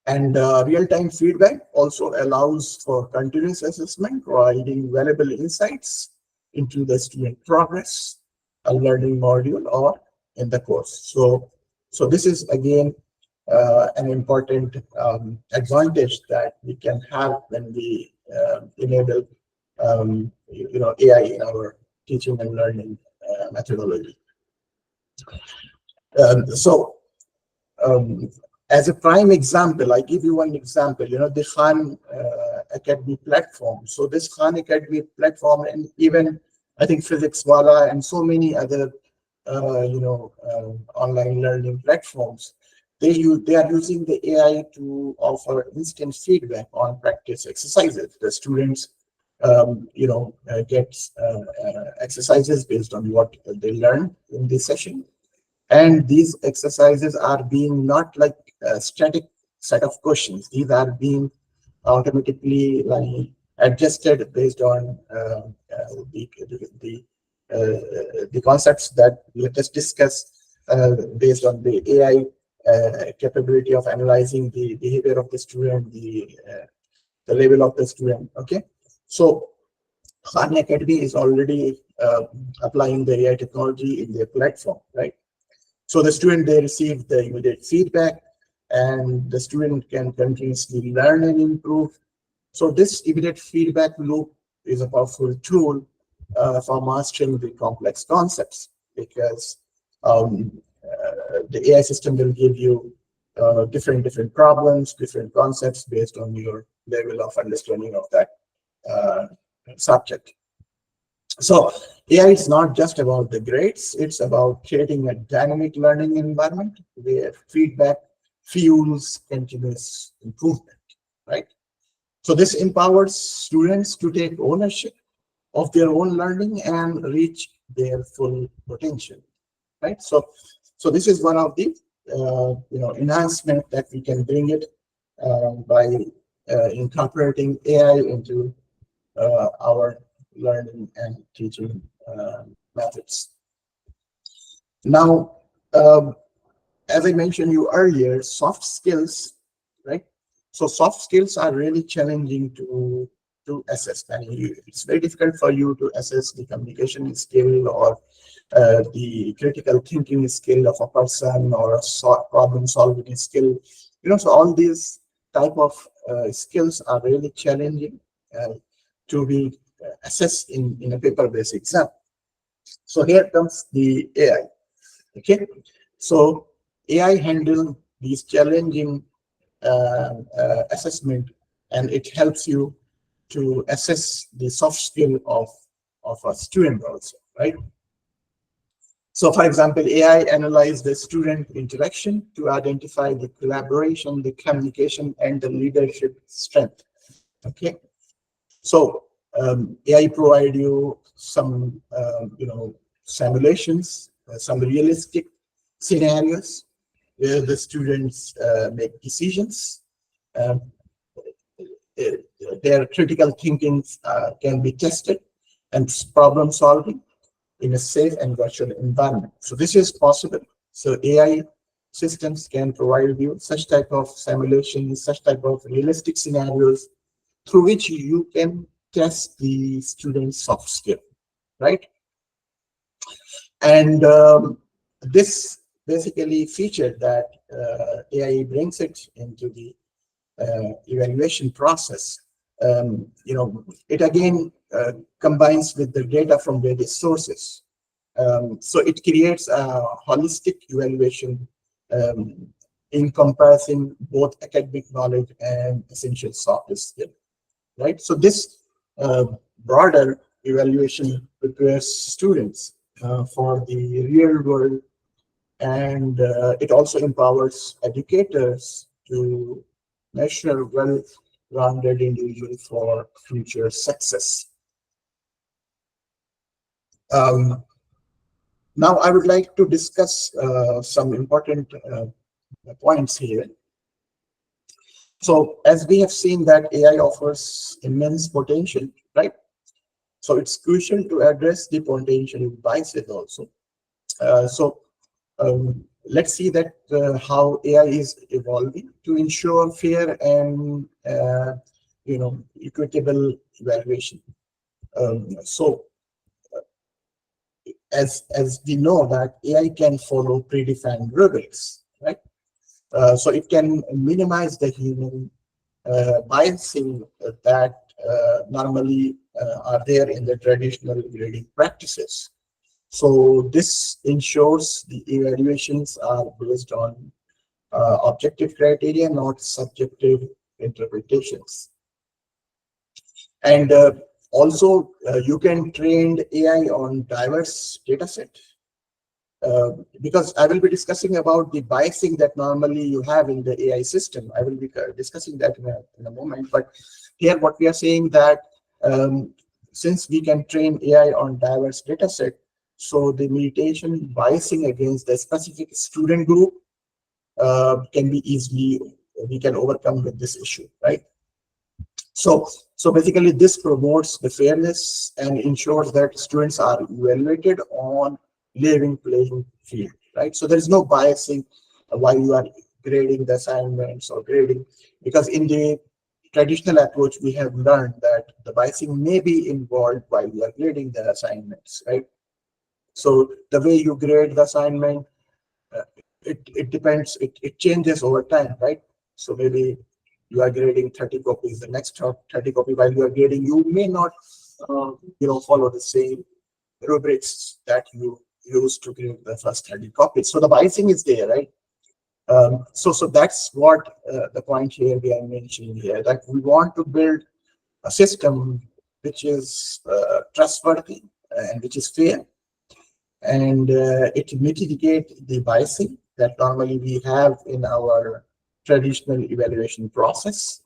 And real-time feedback also allows for continuous assessment, providing valuable insights into the student progress, a learning module, or in the course. So this is again an important advantage that we can have when we enable AI in our teaching and learning methodology. So as a prime example, I give you one example, the Khan Academy platform. So this Khan Academy platform, and even I think Physics Wala and so many other online learning platforms, they are using the AI to offer instant feedback on practice exercises. The students get exercises based on what they learn in this session. And these exercises are being not like a static set of questions. These are being automatically adjusted based on the concepts that let us discuss based on the AI capability of analyzing the behavior of the student, the level of the student. Okay, so Khan Academy is already applying the AI technology in their platform, right? So the student, they receive the immediate feedback, and the student can continuously learn and improve. So this immediate feedback loop is a powerful tool for mastering the complex concepts, because the AI system will give you different problems, different concepts based on your level of understanding of that subject. So AI is not just about the grades, it's about creating a dynamic learning environment where feedback fuels continuous improvement, right? So this empowers students to take ownership of their own learning and reach their full potential, right? So this is one of the enhancement that we can bring it by incorporating AI into our learning and teaching methods. Now, as I mentioned you earlier, soft skills, right? So soft skills are really challenging to to assess. And it's very difficult for you to assess the communication skill or the critical thinking skill of a person or a problem solving skill. So all these type of skills are really challenging to be assessed in a paper-based exam. So here comes the AI. Okay, so AI handle these challenging assessment, and it helps you to assess the soft skill of a student also, right? So for example, AI analyze the student interaction to identify the collaboration, the communication, and the leadership strength. Okay, so AI provide you some simulations, some realistic scenarios where the students make decisions. Their critical thinking can be tested, and problem solving in a safe and virtual environment. So this is possible. So AI systems can provide you such type of simulations, such type of realistic scenarios through which you can test the student's soft skill, right? And this basically feature that AI brings it into the evaluation process. It again combines with the data from various sources. So it creates a holistic evaluation encompassing both academic knowledge and essential soft skill, right? So this broader evaluation prepares students for the real world, and it also empowers educators to measure well-rounded individual for future success. Now I would like to discuss some important points here. So as we have seen that AI offers immense potential, right? So it's crucial to address the potential biases also. Let's see that how AI is evolving to ensure fair and equitable evaluation. As we know that AI can follow predefined rubrics, right? So it can minimize the human biasing that normally are there in the traditional grading practices. So this ensures the evaluations are based on objective criteria, not subjective interpretations. And also, you can train AI on diverse data set. Because I will be discussing about the biasing that normally you have in the AI system. I will be discussing that in a moment. But here what we are saying that since we can train AI on diverse data set, so the mutation biasing against the specific student group can be we can overcome with this issue, right? So basically this promotes the fairness and ensures that students are evaluated on level playing field, right? So there is no biasing while you are grading the assignments or grading, because in the traditional approach we have learned that the biasing may be involved while you are grading the assignments, right? So the way you grade the assignment, it depends, it changes over time, right? So maybe you are grading 30 copies, the next 30 copy while you are grading, you may not follow the same rubrics that you used to grade the first 30 copies. So the biasing is there, right? So that's what the point here we are mentioning here, that we want to build a system which is trustworthy and which is fair, and it mitigates the biasing that normally we have in our traditional evaluation process.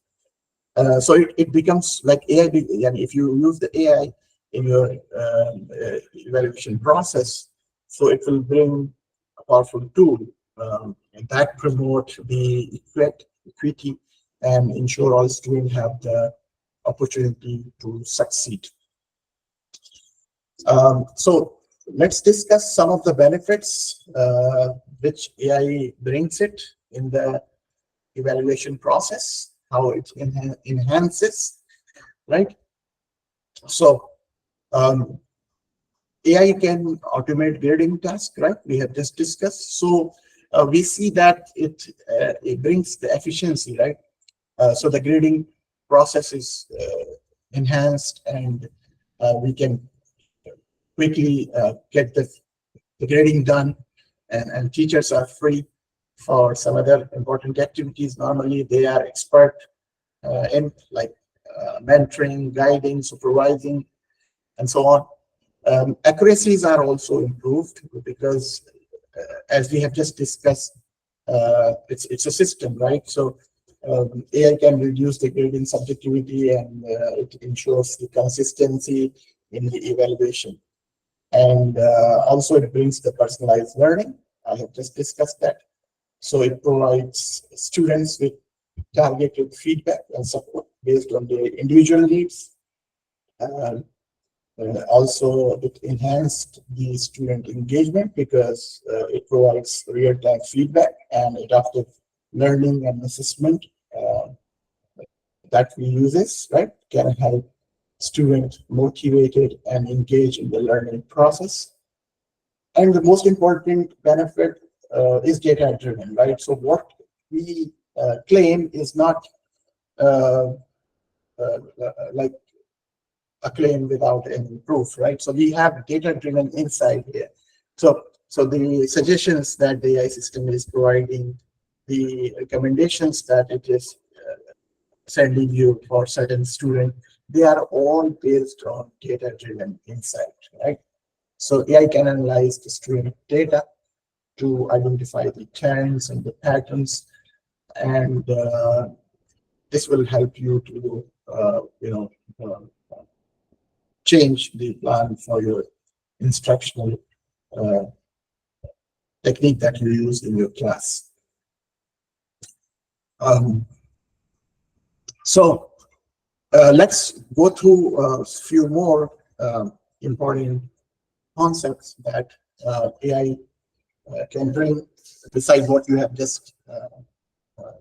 So it becomes like AI, and if you use the AI in your evaluation process, so it will bring a powerful tool and that promote the equity and ensure all students have the opportunity to succeed. So let's discuss some of the benefits which AI brings it in the evaluation process, how it enhances, right? So AI can automate grading tasks, right? We have just discussed. So we see that it brings the efficiency, right? So the grading process is enhanced, and we can quickly get the grading done, and teachers are free for some other important activities. Normally, they are expert in like mentoring, guiding, supervising, and so on. Accuracies are also improved because, as we have just discussed, it's a system, right? So AI can reduce the grading subjectivity, and it ensures the consistency in the evaluation. And also it brings the personalized learning. I have just discussed that. So it provides students with targeted feedback and support based on their individual needs. Also, it enhanced the student engagement because it provides real-time feedback and adaptive learning and assessment that we uses, right, can help students motivated and engaged in the learning process. And the most important benefit is data-driven, right? So what we claim is not like a claim without any proof, right? So we have data-driven insight here. So the suggestions that the AI system is providing, the recommendations that it is sending you for certain student, they are all based on data-driven insight, right? So AI can analyze the student data to identify the trends and the patterns, and this will help you to change the plan for your instructional technique that you use in your class. So let's go through a few more important concepts that AI can bring besides what you have just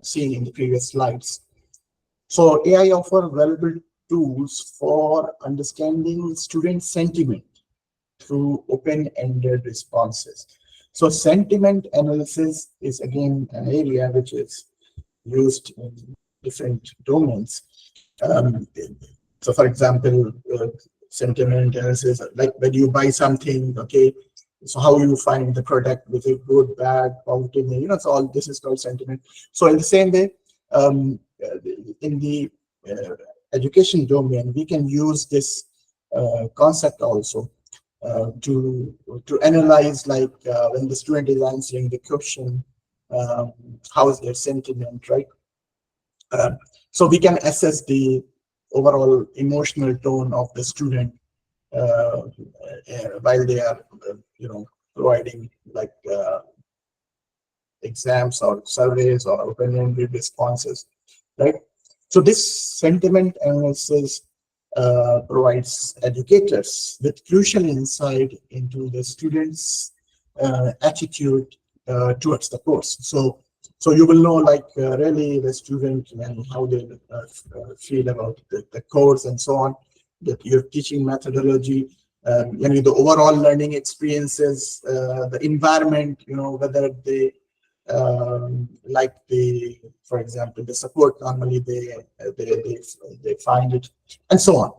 seen in the previous slides. So AI offers valuable tools for understanding student sentiment through open-ended responses. So sentiment analysis is again an area which is used in different domains. So for example, sentiment analysis, like when you buy something, okay, so how you find the product, with it good, bad, positive, so all this is called sentiment. So in the same way, in the education domain, we can use this concept also to analyze, like when the student is answering the question, how is their sentiment, right? So we can assess the overall emotional tone of the student while they are, providing like exams or surveys or open-ended responses, right? So this sentiment analysis provides educators with crucial insight into the students' attitude towards the course. So you will know, like really the student and how they feel about the course and so on, that your teaching methodology, the overall learning experiences, the environment, whether they like for example, the support normally they find it, and so on.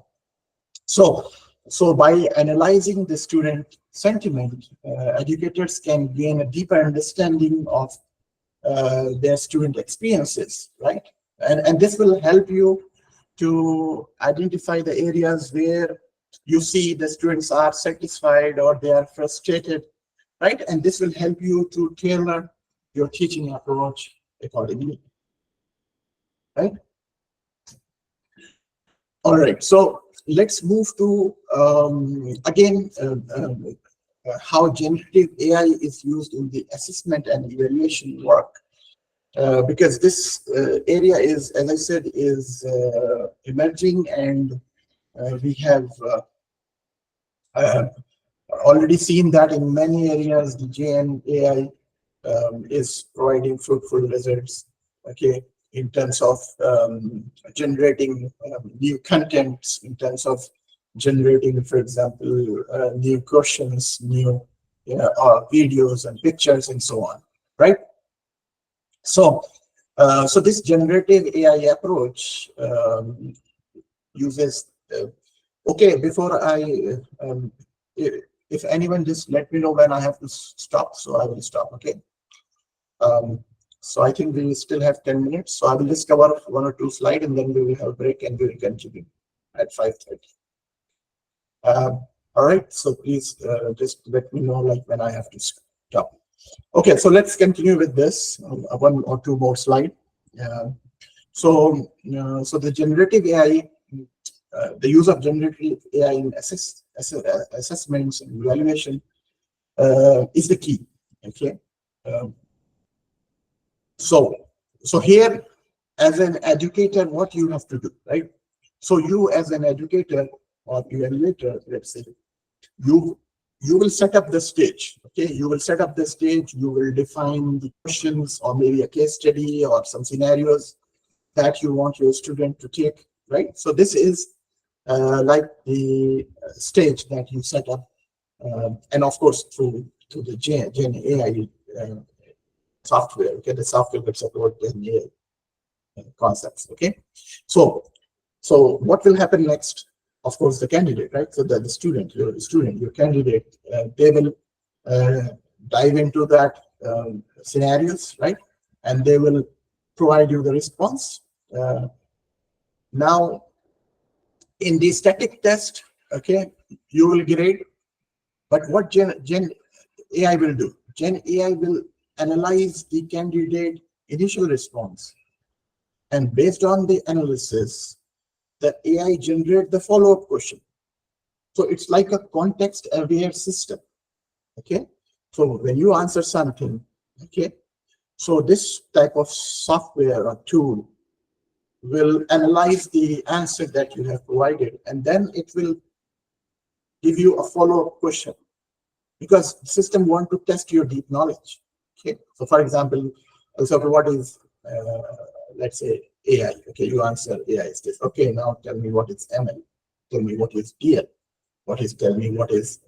So by analyzing the student sentiment, educators can gain a deeper understanding of their student experiences, right? And this will help you to identify the areas where you see the students are satisfied or they are frustrated, right? And this will help you to tailor your teaching approach accordingly, right? All right, so let's move to again how generative AI is used in the assessment and evaluation work, because this area is, as I said, is emerging, and we have already seen that in many areas the Gen AI is providing fruitful results, okay, in terms of generating new contents, in terms of generating, for example, new questions, new videos and pictures and so on, right? So, so this generative AI approach uses. Okay, before I, if anyone just let me know when I have to stop, so I will stop. Okay. So I think we still have 10 minutes. So I will just cover 1 or 2 slides, and then we will have a break, and we will continue at 5:30. All right. So please just let me know like when I have to stop. Okay. So let's continue with this 1 or 2 more slides. So the generative AI, the use of generative AI in assessments and evaluation is the key. Okay. So here, as an educator, what you have to do, right? So you, as an educator or evaluator, let's say, you will set up the stage. Okay, you will set up the stage. You will define the questions, or maybe a case study or some scenarios that you want your student to take, right? So this is like the stage that you set up, and of course through the Gen AI software. Okay, the software that support Gen AI concepts. Okay, so what will happen next? Of course, the candidate, right? So the student, your candidate, they will dive into that scenarios, right? And they will provide you the response. Now, in the static test, okay, you will grade. But what Gen AI will do? Gen AI will analyze the candidate initial response, and based on the analysis, the AI generate the follow-up question. So it's like a context-aware system. Okay. So when you answer something, okay, so this type of software or tool will analyze the answer that you have provided, and then it will give you a follow-up question, because the system want to test your deep knowledge. Okay. So for example, so what is let's say AI? Okay, you answer AI is this. Okay, now tell me what is ML. Tell me what is DL. Tell me what is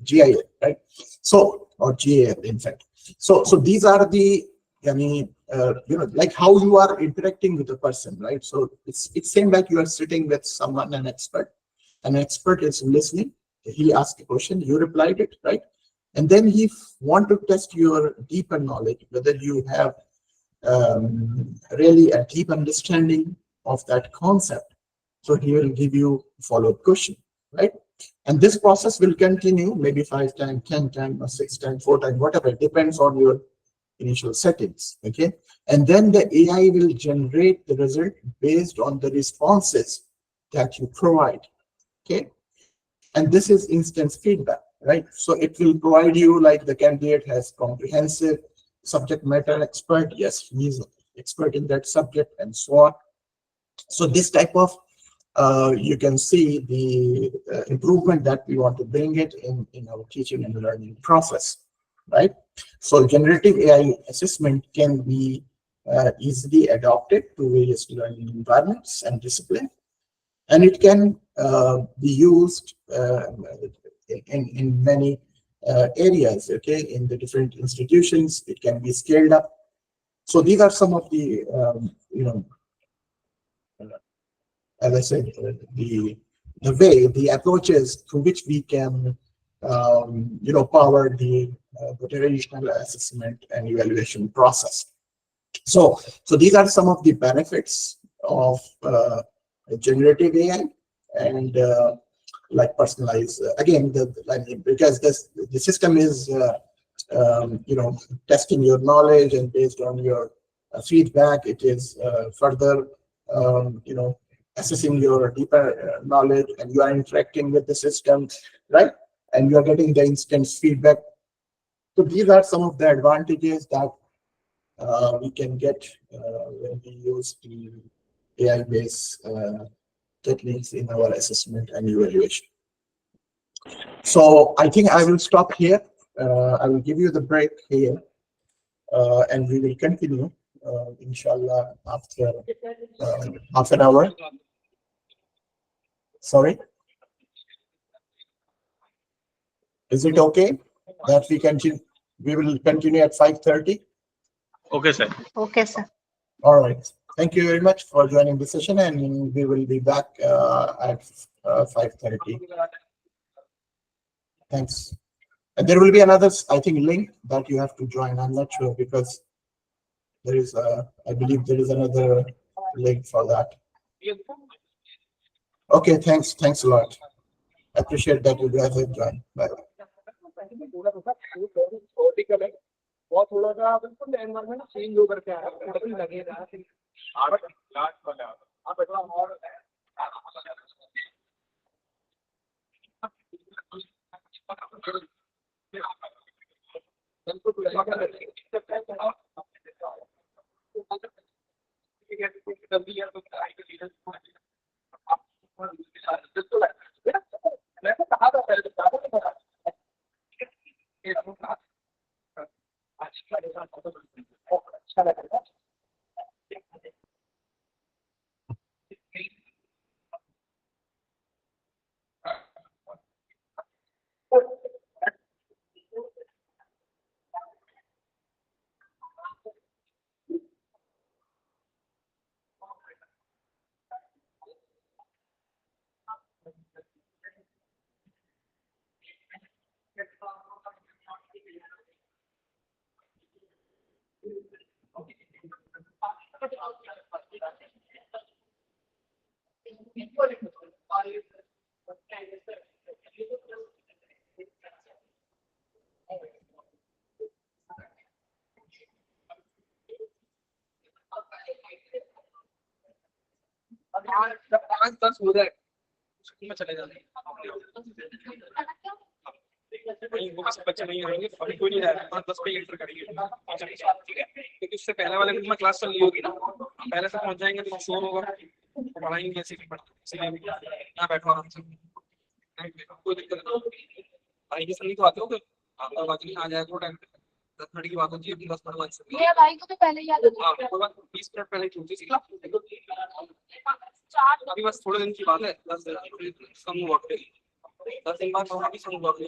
GIL, right? So, or GAL, in fact. So these are the, like how you are interacting with a person, right? So it's same like you are sitting with someone, an expert. An expert is listening. He asked a question, you replied it, right? And then he want to test your deeper knowledge, whether you have really a deep understanding of that concept. So he will give you a follow-up question, right? And this process will continue maybe 5 times, 10 times, or 6 times, 4 times, whatever. It depends on your initial settings, okay? And then the AI will generate the result based on the responses that you provide, okay? And this is instant feedback, right? So it will provide you like the candidate has comprehensive subject matter expert. Yes, he's expert in that subject and so on. So this type of, you can see the improvement that we want to bring it in our teaching and learning process, right? So generative AI assessment can be easily adopted to various learning environments and disciplines. And it can be used in many areas, okay, in the different institutions. It can be scaled up. So these are some of the, as I said, the way, the approaches through which we can, power the traditional assessment and evaluation process. So these are some of the benefits of generative AI, and like personalized. Again, because the system is testing your knowledge, and based on your feedback, it is further assessing your deeper knowledge, and you are interacting with the system, right? And you are getting the instant feedback. So these are some of the advantages that we can get when we use the AI-based techniques in our assessment and evaluation. So I think I will stop here. I will give you the break here, and we will continue, inshallah, after half an hour. Sorry? Is it okay that we continue? We will continue at 5:30. Okay, sir. Okay, sir. All right. Thank you very much for joining the session, and we will be back at 5:30. Thanks. And there will be another, I think, link that you have to join. I'm not sure because there is I believe there is another link for that. Okay, thanks. Thanks a lot. I appreciate that you guys have joined. Bye. वो थोड़ा सा बिल्कुल environment change होकर के आ रहा है, लगेगा और अच्छा लगेगा। जब 5-10 हो जाए में चले जाते बच्चे नहीं आएंगे, कोई नहीं आएगा, 5-10 पे एंटर करेंगे, ठीक है, क्योंकि उससे पहले वाले ग्रुप में क्लास चल रही होगी ना, पहले से पहुंच जाएंगे तो शोर होगा, पढ़ाएंगे कैसे भी इसलिए यहाँ बैठो आराम से, कोई दिक्कत नहीं। भाई के संग तो आते हो कि आपका बात नहीं आ जाएगा, टाइम 10 मिनट की बात होती है, 10 मिनट बाद से ये भाई को तो पहले ही हाँ, कोई बात 20 मिनट पहले छूटी थी क्लास, अभी बस थोड़े दिन की बात है, 10 दिन वक्त 10 दिन बाद होगा भी संग वक्त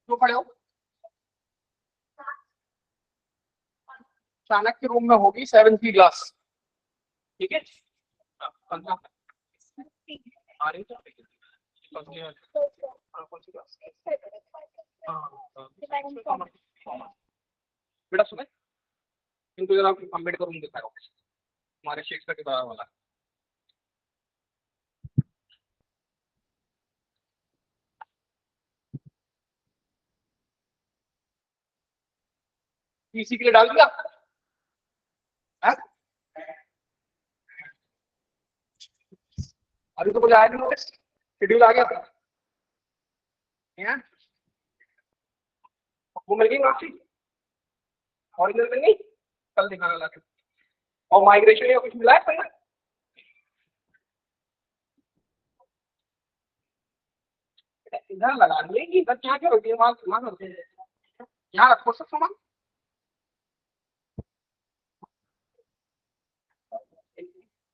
तो खड़े हो, चाणक्य रूम में होगी 7th की क्लास, ठीक है, आ रही है बेटा सुने, इनको जरा अम्बेडकर रूम दिखाओ, हमारे शेक्सपियर के द्वारा वाला पीसी के लिए डाल दिया, अभी तो कुछ आया नहीं, नोटिस शेड्यूल आ गया था, वो मिल गई मार्कशीट, ओरिजिनल मिल गई, कल दिखाना लाके, और माइग्रेशन या कुछ मिला है पहले, इधर लगा लेगी, इधर क्या क्या होती है, वहां यहाँ रखो सब सामान,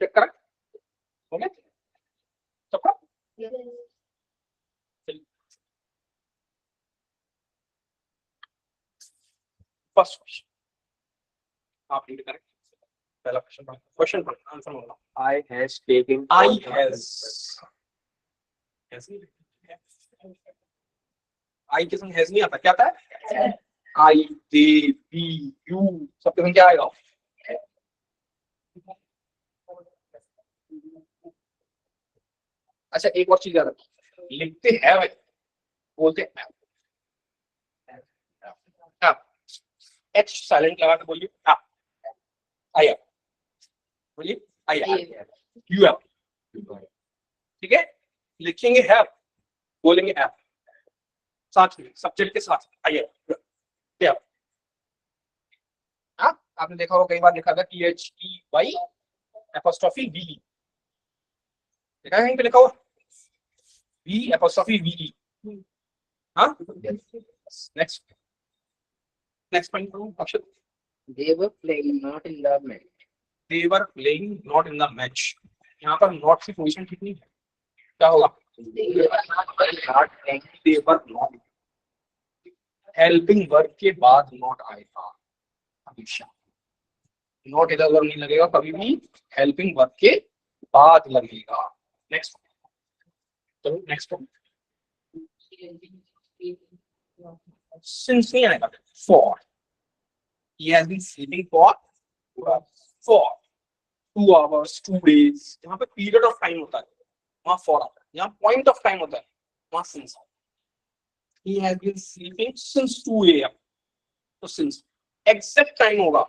चेक कर, हो गया सबका, फर्स्ट क्वेश्चन आप रीड करें, पहला क्वेश्चन आंसर बोलना, I has taken. I has, I के संग हैज नहीं आता, क्या आता है, आई दे वी यू सबके संग क्या आएगा, अच्छा एक और चीज याद रखिए, लिखते हैं बोलते हैं एच साइलेंट लगा के बोलिए आई बोलिए आई यू एफ, ठीक है। लिखेंगे हैव, बोलेंगे एफ, साथ में सब्जेक्ट के साथ आई एफ। आपने देखा होगा कई बार लिखा था THEY एपोस्ट्रोफी VE, देखा है कहीं पे लिखा हुआ V एपोस्ट्रोफी VE। हाँ, नेक्स्ट पॉइंट अक्षर। They were playing not in the match. They were playing not in the match। यहाँ पर नॉट की पोजीशन ठीक नहीं है, क्या होगा? They were not playing. They were not helping verb के बाद नॉट आएगा हमेशा, नॉट इधर उधर नहीं लगेगा कभी भी, हेल्पिंग वर्ब के बाद लगेगा। नेक्स्ट, चलो नेक्स्ट सिंस नहीं आएगा, for he has been sleeping for 2 hours 2 days। जहाँ पे पीरियड ऑफ टाइम होता है वहां फॉर आता है, यहाँ पॉइंट ऑफ टाइम होता है वहां since. he has been sleeping since 2 AM, तो सिंस। एग्जैक्ट टाइम होगा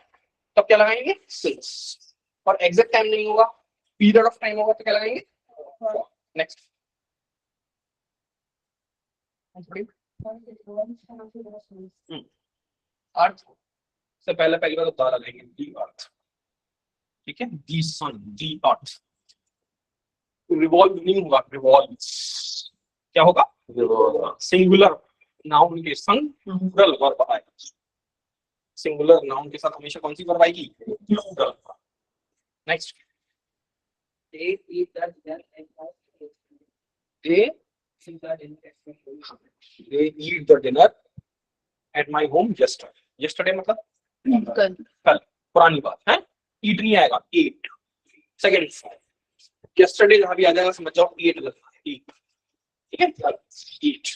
तब क्या लगाएंगे? सिंस। और एग्जैक्ट टाइम नहीं होगा, पीरियड ऑफ टाइम होगा तो क्या लगाएंगे? नेक्स्ट, अर्थ से पहली बार द लगाएंगे, दी अर्थ, ठीक है। दी सन, दी अर्थ। रिवॉल्व नहीं होगा, रिवॉल्व क्या होगा? सिंगुलर नाउन के संग प्लूरल वर्ब आएगा। सिंगुलर नाउन के साथ हमेशा कौन सी वर्ब आएगी? Plural. Next, They eat the dinner at my home. they eat the dinner at my home yesterday। yesterday मतलब कल, पुरानी बात है। ईट नहीं आएगा, ईट सेकंड फॉर्म। yesterday जहां भी आ जाएगा समझ जाओ ईट लगता है, ईट, ठीक है। ईट